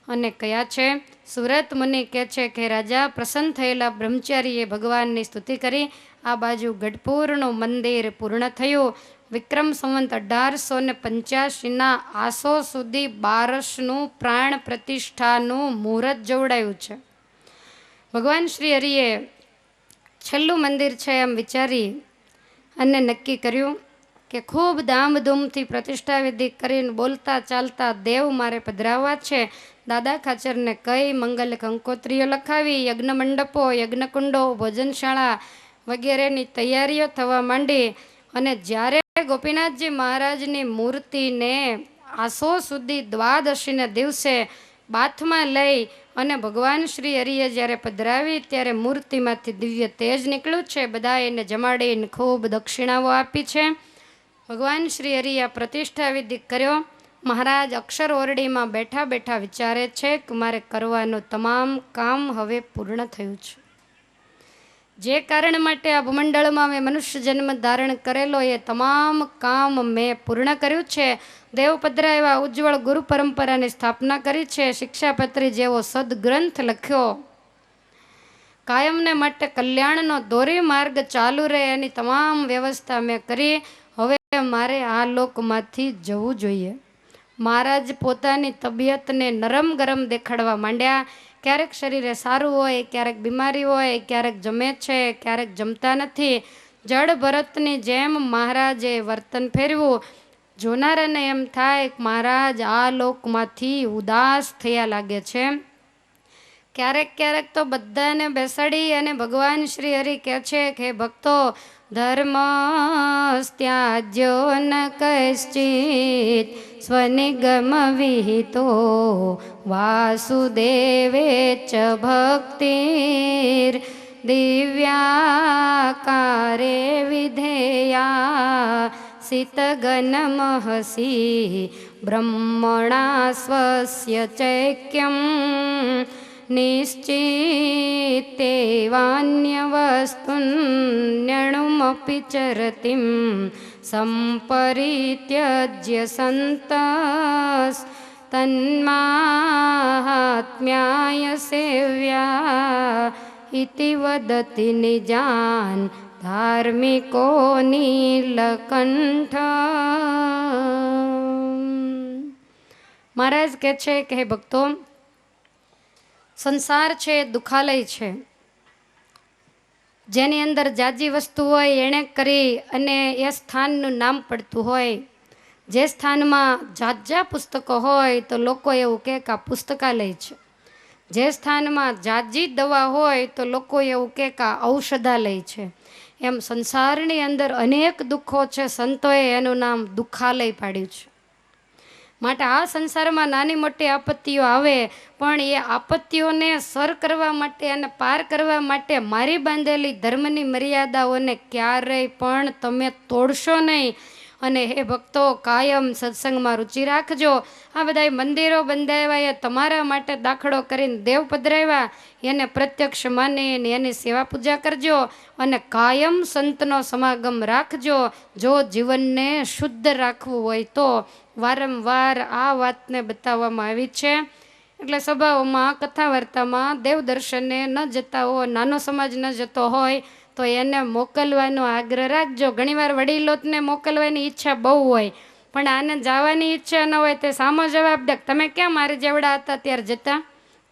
અને કયા છે. સુરત મુનિ કહે છે કે રાજા પ્રસન્ન થયેલા બ્રહ્મચારીએ ભગવાનની સ્તુતિ કરી. આ બાજુ ગઢપુરનું મંદિર પૂર્ણ થયું. વિક્રમ સંવત 1885ના આસો સુધી બારસનું પ્રાણ પ્રતિષ્ઠાનું મુહૂર્ત જોવડાયું છે. ભગવાન શ્રી હરિએ છેલ્લું મંદિર છે એમ વિચારી અને નક્કી કર્યું કે ખૂબ ધામધૂમથી પ્રતિષ્ઠા વિધિ કરીને બોલતા ચાલતા દેવ મારે પધરાવવા છે. દાદા ખાચરને કઈ મંગલ કંકોત્રીઓ લખાવી, યજ્ઞ મંડપો, યજ્ઞકુંડો, ભોજનશાળા વગેરેની તૈયારીઓ થવા માંડી. અને જ્યારે ગોપીનાથજી મહારાજની મૂર્તિને આસો સુધી દ્વાદશીના દિવસે બાથમાં લઈ અને ભગવાન શ્રી હરિએ જ્યારે પધરાવી ત્યારે મૂર્તિમાંથી દિવ્ય તેજ નીકળ્યું છે. બધા એને જમાડીને ખૂબ દક્ષિણાઓ આપી છે. ભગવાન શ્રી હરિએ પ્રતિષ્ઠા વિધિ કર્યો. મહારાજ અક્ષર ઓરડીમાં બેઠા બેઠા વિચારે છે કે મારે કરવાનું તમામ કામ હવે પૂર્ણ થયું છે. જે કારણ માટે આ ભૂમંડળમાં મેં મનુષ્ય જન્મ ધારણ કરેલો એ તમામ કામ મેં પૂર્ણ કર્યું છે. દેવ પધરાવ્યા, ઉજ્જવળ ગુરુ પરંપરાની સ્થાપના કરી છે. શિક્ષાપત્રી જેવો સદગ્રંથ લખ્યો. કાયમને માટે કલ્યાણનો દોરી માર્ગ ચાલુ રહે એની તમામ વ્યવસ્થા મેં કરી. હવે મારે આ લોકમાંથી જવું જોઈએ. મહારાજ પોતાની તબિયતને નરમ ગરમ દેખાડવા માંડ્યા. ક્યારેક શરીરે સારું હોય, ક્યારેક બીમારી હોય, ક્યારેક જમે છે, ક્યારેક જમતા નથી. જડ ભરતની જેમ મહારાજે વર્તન ફેરવ્યું. જોનારાને એમ થાય કે મહારાજ આ લોકમાંથી ઉદાસ થયા લાગે છે. ક્યારેક ક્યારેક તો બધાને બેસાડી અને ભગવાન શ્રી હરિ કહે છે કે ભક્તો, ધર્મ ત્યાજ્યો ન કશ્ચિત સ્વનિગમ વિહિતો વાસુદેવે ચ ભક્તિર દિવ્યાકારે વિધેયા સિતગન મહસી બ્રહ્મણા સ્વસ્ય ચૈક્યમ નિશ્ચિતે વાન્યવસ્તુન્યણુમપી ચરતિમ સંપરિત્યજ્ય સંતસ તન્માહાત્મ્યાય સેવ્યા ઇતિ વદતિ નિજાન ધાર્મિકો નીલકંઠ. મહારાજ કહે છે કે હે ભક્તો, સંસાર છે દુખાલય છે. જેની અંદર જાજી વસ્તુ હોય એણે કરી અને એ સ્થાનનું નામ પડતું હોય. જે સ્થાનમાં જાજા પુસ્તકો હોય તો લોકો એવું કહે કે આ પુસ્તકાલય છે. જે સ્થાનમાં જાજી દવા હોય તો લોકો એવું કહે કે આ ઔષધાલય છે. એમ સંસારની અંદર અનેક દુઃખો છે. સંતોએ એનું નામ દુઃખાલય પાડ્યું છે. માટે આ સંસારમાં નાની મોટી આપત્તિઓ આવે પણ એ આપત્તિઓને સર કરવા માટે અને પાર કરવા માટે મારી બાંધેલી ધર્મની મર્યાદાઓને ક્યારેય પણ તમે તોડશો નહીં. અને હે ભક્તો, કાયમ સત્સંગમાં રુચિ રાખજો. આ બધા મંદિરો બંધાવ્યા એ તમારા માટે દાખલો કરીને દેવ પધરાવ્યા, એને પ્રત્યક્ષ માનીને એની સેવા પૂજા કરજો અને કાયમ સંતનો સમાગમ રાખજો. જો જીવનને શુદ્ધ રાખવું હોય તો વારંવાર આ વાતને બતાવવામાં આવી છે. એટલે સભાઓમાં કથા વાર્તામાં દેવ દર્શને ન જતા હોય, નાનો સમાજ ન જતો હોય તો એને મોકલવાનો આગ્રહ રાખજો. ઘણીવાર વડીલોને મોકલવાની ઈચ્છા બહુ હોય, પણ આને જવાની ઈચ્છા ન હોય તે સામો જવાબ દે, તમે ક્યાં મારી જેવડા હતા ત્યારે જતા,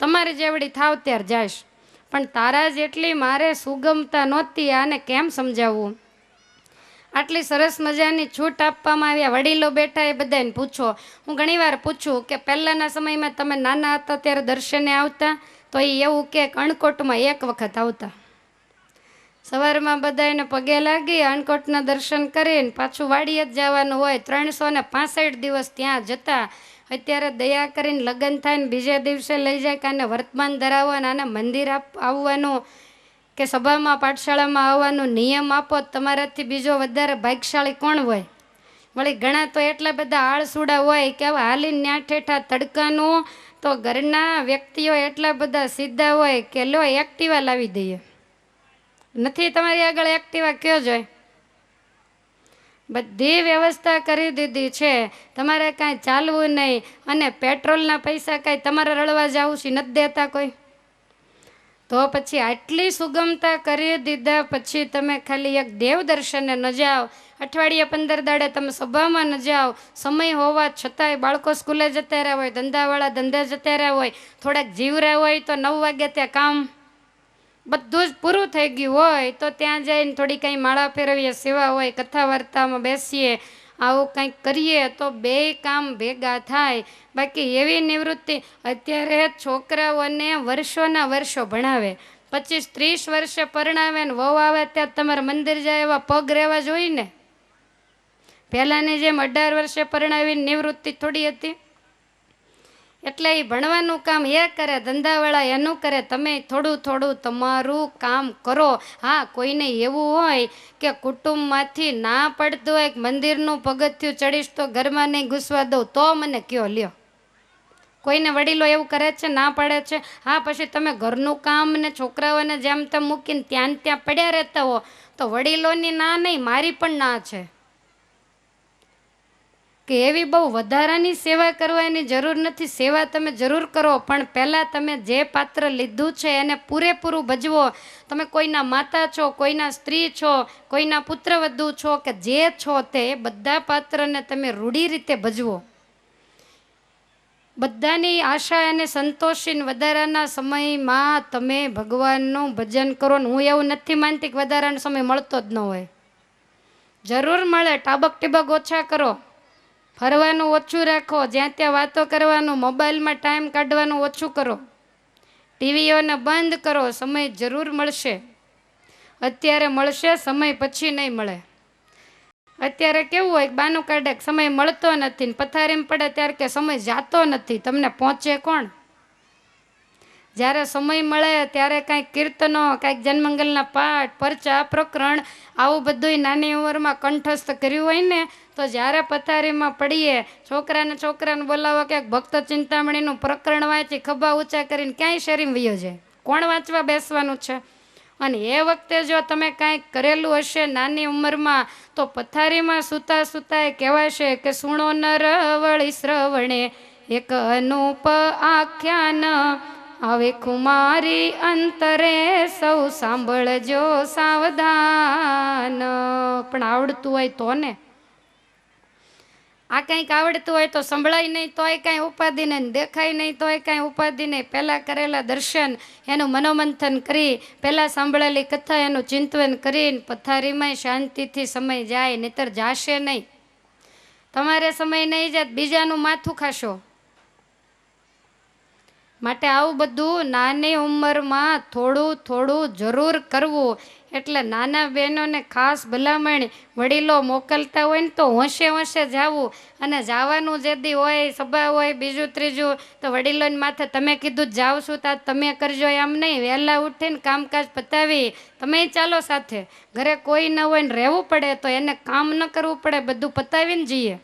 તમારી જેવડી થાવ ત્યારે જાશ, પણ તારા જેટલી મારે સુગમતા નહોતી, આને કેમ સમજાવવું. આટલી સરસ મજાની છૂટ આપવામાં આવ્યા. વડીલો બેઠા એ બધાને પૂછો. હું ઘણીવાર પૂછું કે પહેલાંના સમયમાં તમે નાના હતા ત્યારે દર્શને આવતા, તો એ એવું કે અણકોટમાં એક વખત આવતા. સવારમાં બધાને પગે લાગી અણકોટના દર્શન કરીને પાછું વાડીએ જ જવાનું હોય. 365 દિવસ ત્યાં જતા. અત્યારે દયા કરીને લગ્ન થાય ને બીજે દિવસે લઈ જાય કે આને વર્તમાન ધરાવવાનું, આને મંદિર આવવાનું કે સભામાં પાઠશાળામાં આવવાનું નિયમ આપો. તમારાથી બીજો વધારે ભાગ્યશાળી કોણ હોય? વળી ઘણા તો એટલા બધા આળસુડા હોય કે હવે હાલીને ન્યા ઠેઠા તડકાનું, તો ઘરના વ્યક્તિઓ એટલા બધા સીધા હોય કે લો એક્ટિવા લાવી દઈએ. નથી તમારી આગળ એક્ટિવા કયો જોય? બધી વ્યવસ્થા કરી દીધી છે, તમારે કાંઈ ચાલવું નહીં. અને પેટ્રોલના પૈસા કાંઈ તમારે રળવા જવું છે નથી દેતા કોઈ? તો પછી આટલી સુગમતા કરી દીધા પછી તમે ખાલી એક દેવ દર્શને ન જાઓ, અઠવાડિયે 15 દાડે તમે સભામાં ન જાઓ, સમય હોવા છતાંય બાળકો સ્કૂલે જતા રહ્યા હોય, ધંધાવાળા ધંધા જતા રહ્યા હોય, થોડાક જીવરા હોય તો 9 વાગે ત્યાં કામ બધું જ પૂરું થઈ ગયું હોય તો ત્યાં જઈને થોડી કંઈ માળા ફેરવીએ, સેવા હોય, કથા વાર્તામાં બેસીએ, આવું કંઈક કરીએ તો બે કામ ભેગા થાય. બાકી એવી નિવૃત્તિ અત્યારે છોકરાઓને વર્ષોના વર્ષો ભણાવે, 25-30 વર્ષે પરણાવે ને વહુ આવે ત્યાં તમારે મંદિર જાય એવા પગ રહેવા જોઈએ ને. પહેલાંની જેમ 18 વર્ષે પરણાવીને નિવૃત્તિ થોડી હતી. એટલે એ ભણવાનું કામ એ કરે, ધંધાવાળા એનું કરે, તમે થોડું થોડું તમારું કામ કરો. હા, કોઈને એવું હોય કે કુટુંબમાંથી ના પડતું હોય કે મંદિરનું પગથિયું ચડીશ તો ઘરમાં નહીં ઘૂસવા દઉં, તો મને કયો લ્યો. કોઈને વડીલો એવું કરે છે, ના પાડે છે? હા, પછી તમે ઘરનું કામ ને છોકરાઓને જેમ તેમ મૂકીને ત્યાં ત્યાં પડ્યા રહેતા હો તો વડીલોની ના નહીં, મારી પણ ના છે કે એવી બહુ વધારાની સેવા કરવાની જરૂર નથી. સેવા તમે જરૂર કરો, પણ પહેલાં તમે જે પાત્ર લીધું છે એને પૂરેપૂરું ભજવો. તમે કોઈના માતા છો, કોઈના સ્ત્રી છો, કોઈના પુત્રવધુ છો કે જે છો તે બધા પાત્રને તમે રૂઢી રીતે ભજવો. બધાની આશા અને સંતોષીને વધારાના સમયમાં તમે ભગવાનનું ભજન કરો ને. હું એવું નથી માનતી કે વધારાનો સમય મળતો જ ન હોય, જરૂર મળે. ટાબક ટીબક ઓછા કરો, ફરવાનું ઓછું રાખો, જ્યાં ત્યાં વાતો કરવાનું, મોબાઈલમાં ટાઈમ કાઢવાનું ઓછું કરો, ટીવીઓને બંધ કરો. સમય જરૂર મળશે, અત્યારે મળશે, સમય પછી નહીં મળે. અત્યારે કેવું હોય, બાનું કાઢે સમય મળતો નથી ને પથારીમાં પડે ત્યારે કે સમય જાતો નથી. તમને પહોંચે કોણ? જ્યારે સમય મળે ત્યારે કાંઈક કીર્તનો, કાંઈક જન્મંગલના પાઠ, પરચા, પ્રકરણ આવું બધું નાની ઉંમરમાં કંઠસ્થ કર્યું હોય ને, તો જ્યારે પથારીમાં પડીએ, છોકરાને બોલાવો કે ભક્ત ચિંતામણીનું પ્રકરણ વાંચી ખભા ઊંચા કરીને ક્યાંય શેરીમાં વયો જાય. કોણ વાંચવા બેસવાનું છે? અને એ વખતે જો તમે કાંઈક કરેલું હશે નાની ઉંમરમાં તો પથારીમાં સૂતા સૂતા કહેવાશે કે સુણો નર વળી શ્રવણે એક અનુપ આખ્યાન આવે ખુમારી અંતરે સૌ સાંભળજો સાવધાન. પણ આવડતું હોય તો ને. આ કંઈક આવડતું હોય તો સંભળાય નહીં તોય કાંઈ ઉપાધિ નહીં, દેખાય નહીં તોય કાંઈ ઉપાધિ નહીં. પહેલાં કરેલા દર્શન એનું મનોમંથન કરી, પહેલાં સાંભળેલી કથા એનું ચિંતન કરીને પથારીમાં શાંતિથી સમય જાય, નહીતર જાશે નહીં. તમારે સમય નહીં જાય, બીજાનું માથું ખાશો. માટે આવું બધું નાની ઉંમરમાં થોડું થોડું જરૂર કરવું. એટલે નાના બહેનોને ખાસ ભલામણ, વડીલો મોકલતા હોય ને તો હોંશે હોંશે જવું. અને જવાનું જે દી હોય, સભા હોય, બીજું ત્રીજું, તો વડીલોને માથે તમે કીધું જાઉં છું તો તમે કરજો એમ નહીં. વહેલા ઉઠીને કામકાજ પતાવી તમે ચાલો સાથે. ઘરે કોઈ ન હોય ને રહેવું પડે તો એને કામ ન કરવું પડે, બધું પતાવીને જઈએ.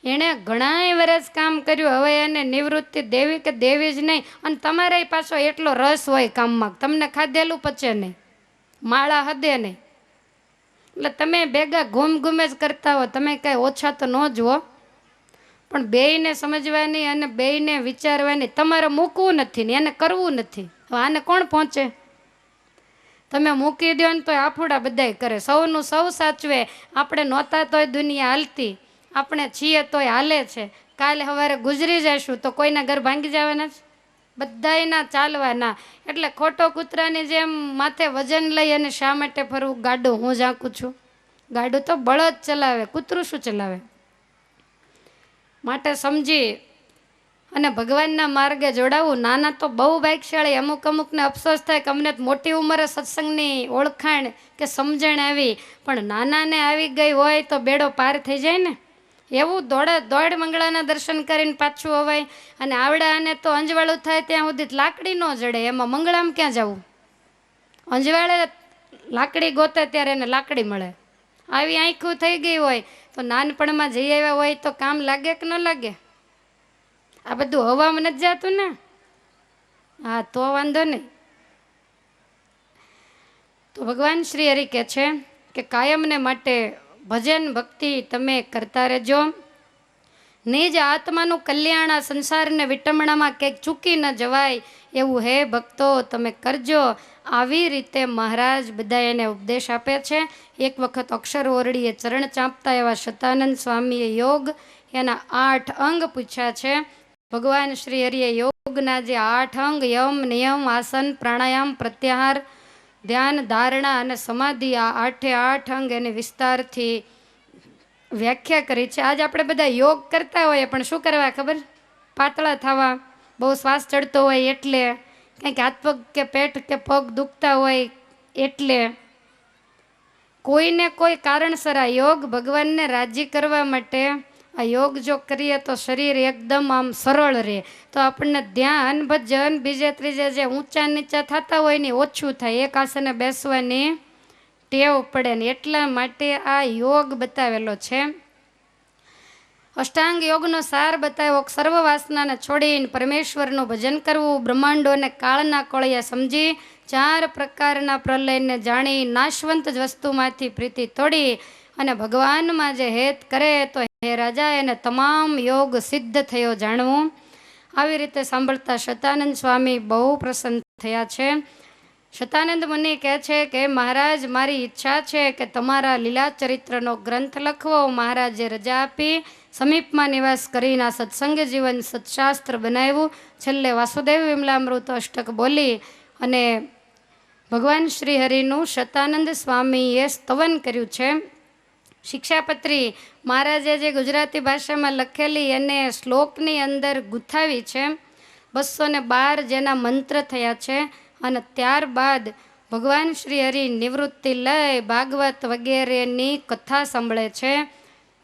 એણે ઘણાય વર્ષ કામ કર્યું, હવે એને નિવૃત્તિ દેવી કે દેવી જ નહીં. અને તમારે પાછો એટલો રસ હોય કામમાં, તમને ખાધેલું પચે નહીં, માળા હદે નહીં. એટલે તમે ભેગા ઘૂમ ઘૂમે જ કરતા હો, તમે કાંઈ ઓછા તો ન જુઓ. પણ બેયને સમજવાની અને બેયને વિચારવાની. તમારે મૂકવું નથી ને એને કરવું નથી. આને કોણ પહોંચે? તમે મૂકી દો ને તોય આફુડા બધાય કરે, સૌનું સૌ સાચવે. આપણે નહોતા તોય દુનિયા હાલતી, આપણે છીએ તોય હાલે છે. કાલે સવારે ગુજરી જઈશું તો કોઈના ઘર ભાંગી જવાના છે? બધાયના ચાલવાના. એટલે ખોટો કૂતરાની જેમ માથે વજન લઈ અને શા માટે ફરવું? ગાડું હું ઝાંકું છું? ગાડું તો બળદ ચલાવે, કૂતરું શું ચલાવે? માટે સમજી અને ભગવાનના માર્ગે જોડાવું. નાના તો બહુ ભાગ્યશાળી. અમુક અમુકને અફસોસ થાય કે અમને મોટી ઉંમરે સત્સંગની ઓળખાણ કે સમજણ આવી, પણ નાનાને આવી ગઈ હોય તો બેડો પાર થઈ જાય ને. એવું દોડ મંગળાના દર્શન કરીને પાછું અવાય. અને આવડાને તો અંજવાળું થાય ત્યાં સુધી લાકડી ન જડે, એમાં મંગળામાં ક્યાં જવું? અંજવાળે લાકડી ગોતે ત્યારે એને લાકડી મળે. આવી આંખું થઈ ગઈ હોય તો નાનપણમાં જઈ આવ્યા હોય તો કામ લાગે કે ન લાગે? આ બધું હવામાં નથી જતું ને. હા, તો વાંધો નહીં. તો ભગવાન શ્રી હરિ કહે છે કે કાયમને માટે ભજન ભક્તિ તમે કરતા રહેજો. નિજ આત્માનું કલ્યાણ, આ સંસારને વિટમણામાં કંઈક ચૂકી ન જવાય એવું હે ભક્તો તમે કરજો. આવી રીતે મહારાજ બધા એને ઉપદેશ આપે છે. એક વખત અક્ષર ઓરડીએ ચરણ ચાંપતા એવા શતાનંદ સ્વામીએ યોગ એના 8 અંગ પૂછ્યા છે. ભગવાન શ્રી હરિએ યોગના જે 8 અંગ યમ નિયમ આસન પ્રાણાયામ પ્રત્યાહાર ધ્યાન ધારણા અને સમાધિ, આ 8 અંગ એને વિસ્તારથી વ્યાખ્યા કરી છે. આજે આપણે બધા યોગ કરતા હોઈએ પણ શું કરવા ખબર? પાતળા થવા, બહુ શ્વાસ ચડતો હોય એટલે, કંઈક હાથ પગ કે પેટ કે પગ દુખતા હોય એટલે, કોઈને કોઈ કારણસર આ યોગ ભગવાનને રાજી કરવા માટે આ યોગ જો કરીએ તો શરીર એકદમ આમ સરળ રહે. તો આપણને ધ્યાન ભજન બીજે ત્રીજે જે ઊંચા નીચા થતા હોય ને ઓછું થાય, એક આસને બેસવાની ટેવ પડે ને. એટલા માટે આ યોગ બતાવેલો છે. અષ્ટાંગ યોગનો સાર બતાવ્યો. સર્વ વાસનાને છોડીને પરમેશ્વરનું ભજન કરવું, બ્રહ્માંડોને કાળના કોળિયા સમજી 4 પ્રકારના પ્રલયને જાણી નાશવંત જ વસ્તુમાંથી પ્રીતિ તોડી અને ભગવાનમાં જે હેત કરે તો હે રાજા એને તમામ યોગ સિદ્ધ થયો જાણવું. આવી રીતે સાંભળતા શતાનંદ સ્વામી બહુ પ્રસન્ન થયા છે. શતાનંદ મુનિ કહે છે કે મહારાજ, મારી ઈચ્છા છે કે તમારા લીલા ચરિત્રનો ગ્રંથ લખવો. મહારાજે રજા આપી સમીપમાં નિવાસ કરીને આ સત્સંગ જીવન સત્શાસ્ત્ર બનાવ્યું. છેલ્લે વાસુદેવ વિમલામૃત અષ્ટક બોલી અને ભગવાન શ્રી હરિનું શતાનંદ સ્વામીએ સ્તવન કર્યું છે. શિક્ષાપત્રી મહારાજે જે ગુજરાતી ભાષામાં લખેલી એને શ્લોકની અંદર ગુથાવી છે. 212 જેના મંત્ર થયા છે. અને ત્યારબાદ ભગવાન શ્રી હરિ નિવૃત્તિ લઈ ભાગવત વગેરેની કથા સાંભળે છે.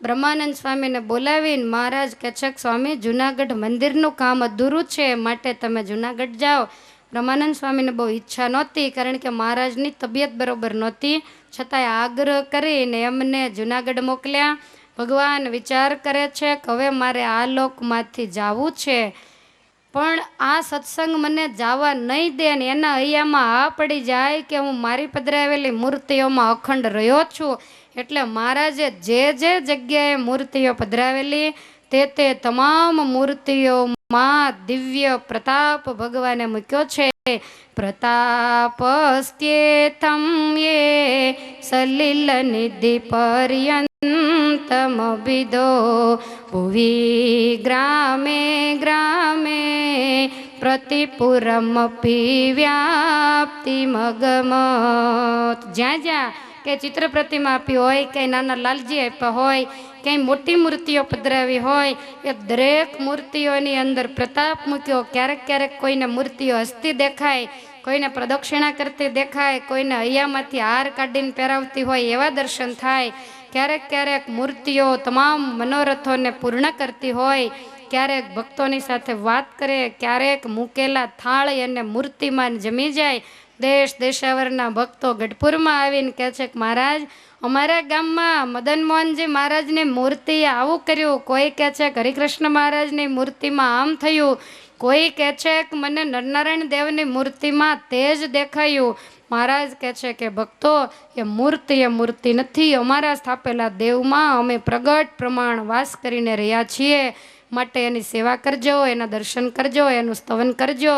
બ્રહ્માનંદ સ્વામીને બોલાવીને મહારાજ કહે છે કે સ્વામી, જુનાગઢ મંદિરનું કામ અધૂરું છે, માટે તમે જુનાગઢ જાઓ. બ્રહ્માનંદ સ્વામીને બહુ ઈચ્છા નહોતી, કારણ કે મહારાજની તબિયત બરોબર નહોતી. છતાંય આગ્રહ કરીને એમને જુનાગઢ મોકલ્યા. ભગવાન વિચાર કરે છે કે હવે મારે આ લોકમાંથી જવું છે, પણ આ સત્સંગ મને જવા નહીં દે ને એના હૈયામાં આ પડી જાય કે હું મારી પધરાવેલી મૂર્તિઓમાં અખંડ રહ્યો છું. એટલે મહારાજે જે જગ્યાએ મૂર્તિઓ પધરાવેલી તે તમામ મૂર્તિઓમાં દિવ્ય પ્રતાપ ભગવાને મૂક્યો છે. પ્રતાપસ્ત્યેથમ યે સલિલ નિધિ પર્યંતમ વિદો ભુવિ ગ્રામે ગ્રામે પ્રતિપુરમપી વ્યાપ્તિ મગમત. જ્યાં કે ચિત્ર પ્રતિમા આપી હોય, કે નાના લાલજી આપ્યા હોય, ક્યાંય મોટી મૂર્તિઓ પધરાવી હોય, એ દરેક મૂર્તિઓની અંદર પ્રતાપ મૂક્યો. ક્યારેક ક્યારેક કોઈને મૂર્તિઓ હસતી દેખાય, કોઈને પ્રદક્ષિણા કરતી દેખાય, કોઈને હૈયામાંથી હાર કાઢીને પહેરાવતી હોય એવા દર્શન થાય. ક્યારેક ક્યારેક મૂર્તિઓ તમામ મનોરથોને પૂર્ણ કરતી હોય, ક્યારેક ભક્તોની સાથે વાત કરે, ક્યારેક મૂકેલા થાળ અને મૂર્તિમાં જમી જાય. દેશ દેશાવરના ભક્તો ગઢપુરમાં આવીને કહે છે કે મહારાજ, અમારા ગામમાં મદન મોહનજી મહારાજની મૂર્તિએ આવું કર્યું. કોઈ કહે છે કે હરિકૃષ્ણ મહારાજની મૂર્તિમાં આમ થયું. કોઈ કહે છે કે મને નરનારાયણ દેવની મૂર્તિમાં તેજ દેખાયું. મહારાજ કહે છે કે ભક્તો એ મૂર્તિ નથી, અમારા સ્થાપેલા દેવમાં અમે પ્રગટ પ્રમાણ વાસ કરીને રહ્યા છીએ, માટે એની સેવા કરજો, એના દર્શન કરજો, એનું સ્તવન કરજો,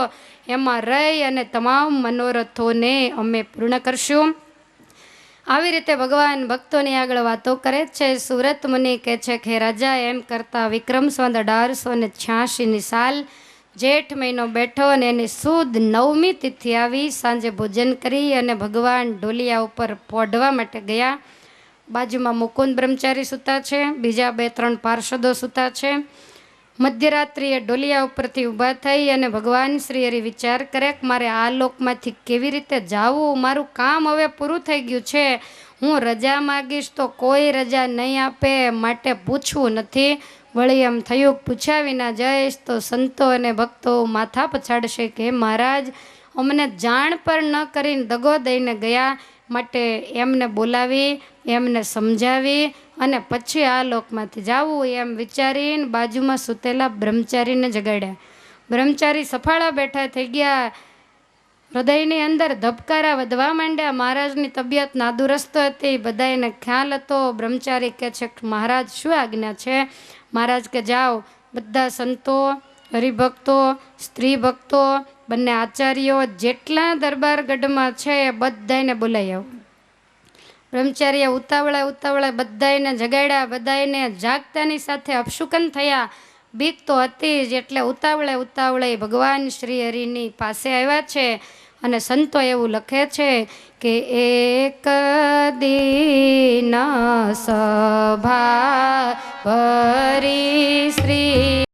એમાં રહી અને તમામ મનોરથોને અમે પૂર્ણ કરશું. આવી રીતે ભગવાન ભક્તોની આગળ વાતો કરે છે. સુરત મુનિ કહે છે કે રાજા, એમ કરતા વિક્રમ સંવત 1886ની સાલ જેઠ મહિનો બેઠો અને એની સુદ 9મી તિથિ આવી. સાંજે ભોજન કરી અને ભગવાન ઢોલિયા ઉપર પોઢવા માટે ગયા. બાજુમાં મુકુંદ બ્રહ્મચારી સૂતા છે, બીજા 2-3 પાર્ષદો સૂતા છે. મધ્યરાત્રિએ ઢોલિયા ઉપરથી ઊભા થઈ અને ભગવાન શ્રી હરિ વિચાર કરે કે મારે આ લોકમાંથી કેવી રીતે જાવું, મારું કામ હવે પૂરું થઈ ગયું છે, હું રજા માગીશ તો કોઈ રજા નહીં આપે, માટે પૂછવું નથી. વળી એમ થયું પૂછ્યા વિના જઈશ તો સંતો અને ભક્તો માથા પછાડશે કે મહારાજ અમને જાણ પર ન કરીને દગો દઈને ગયા, માટે એમને બોલાવી એમને સમજાવી અને પછી આ લોકમાંથી જાવું એમ વિચારીને બાજુમાં સૂતેલા બ્રહ્મચારીને જગાડ્યા. બ્રહ્મચારી સફાળા બેઠા થઈ ગયા. હૃદયની અંદર ધબકારા વધવા માંડ્યા. મહારાજની તબિયત નાદુરસ્ત હતી, બધાને ખ્યાલ હતો. બ્રહ્મચારી કહે છે મહારાજ શું આજ્ઞા છે? મહારાજ કે જાઓ, બધા સંતો, હરિભક્તો, સ્ત્રી ભક્તો, બંને આચાર્યો જેટલા દરબારગઢમાં છે એ બધાને બોલાવી આવો. બ્રહ્મચારીએ ઉતાવળે બધાને જગાડ્યા. બધાને જાગતાની સાથે અપશુકન થયા. બીક તો હતી જ, એટલે ઉતાવળે ભગવાન શ્રી હરિની પાસે આવ્યા છે. અને સંતો એવું લખે છે કે એક દિન સભા ભરી શ્રી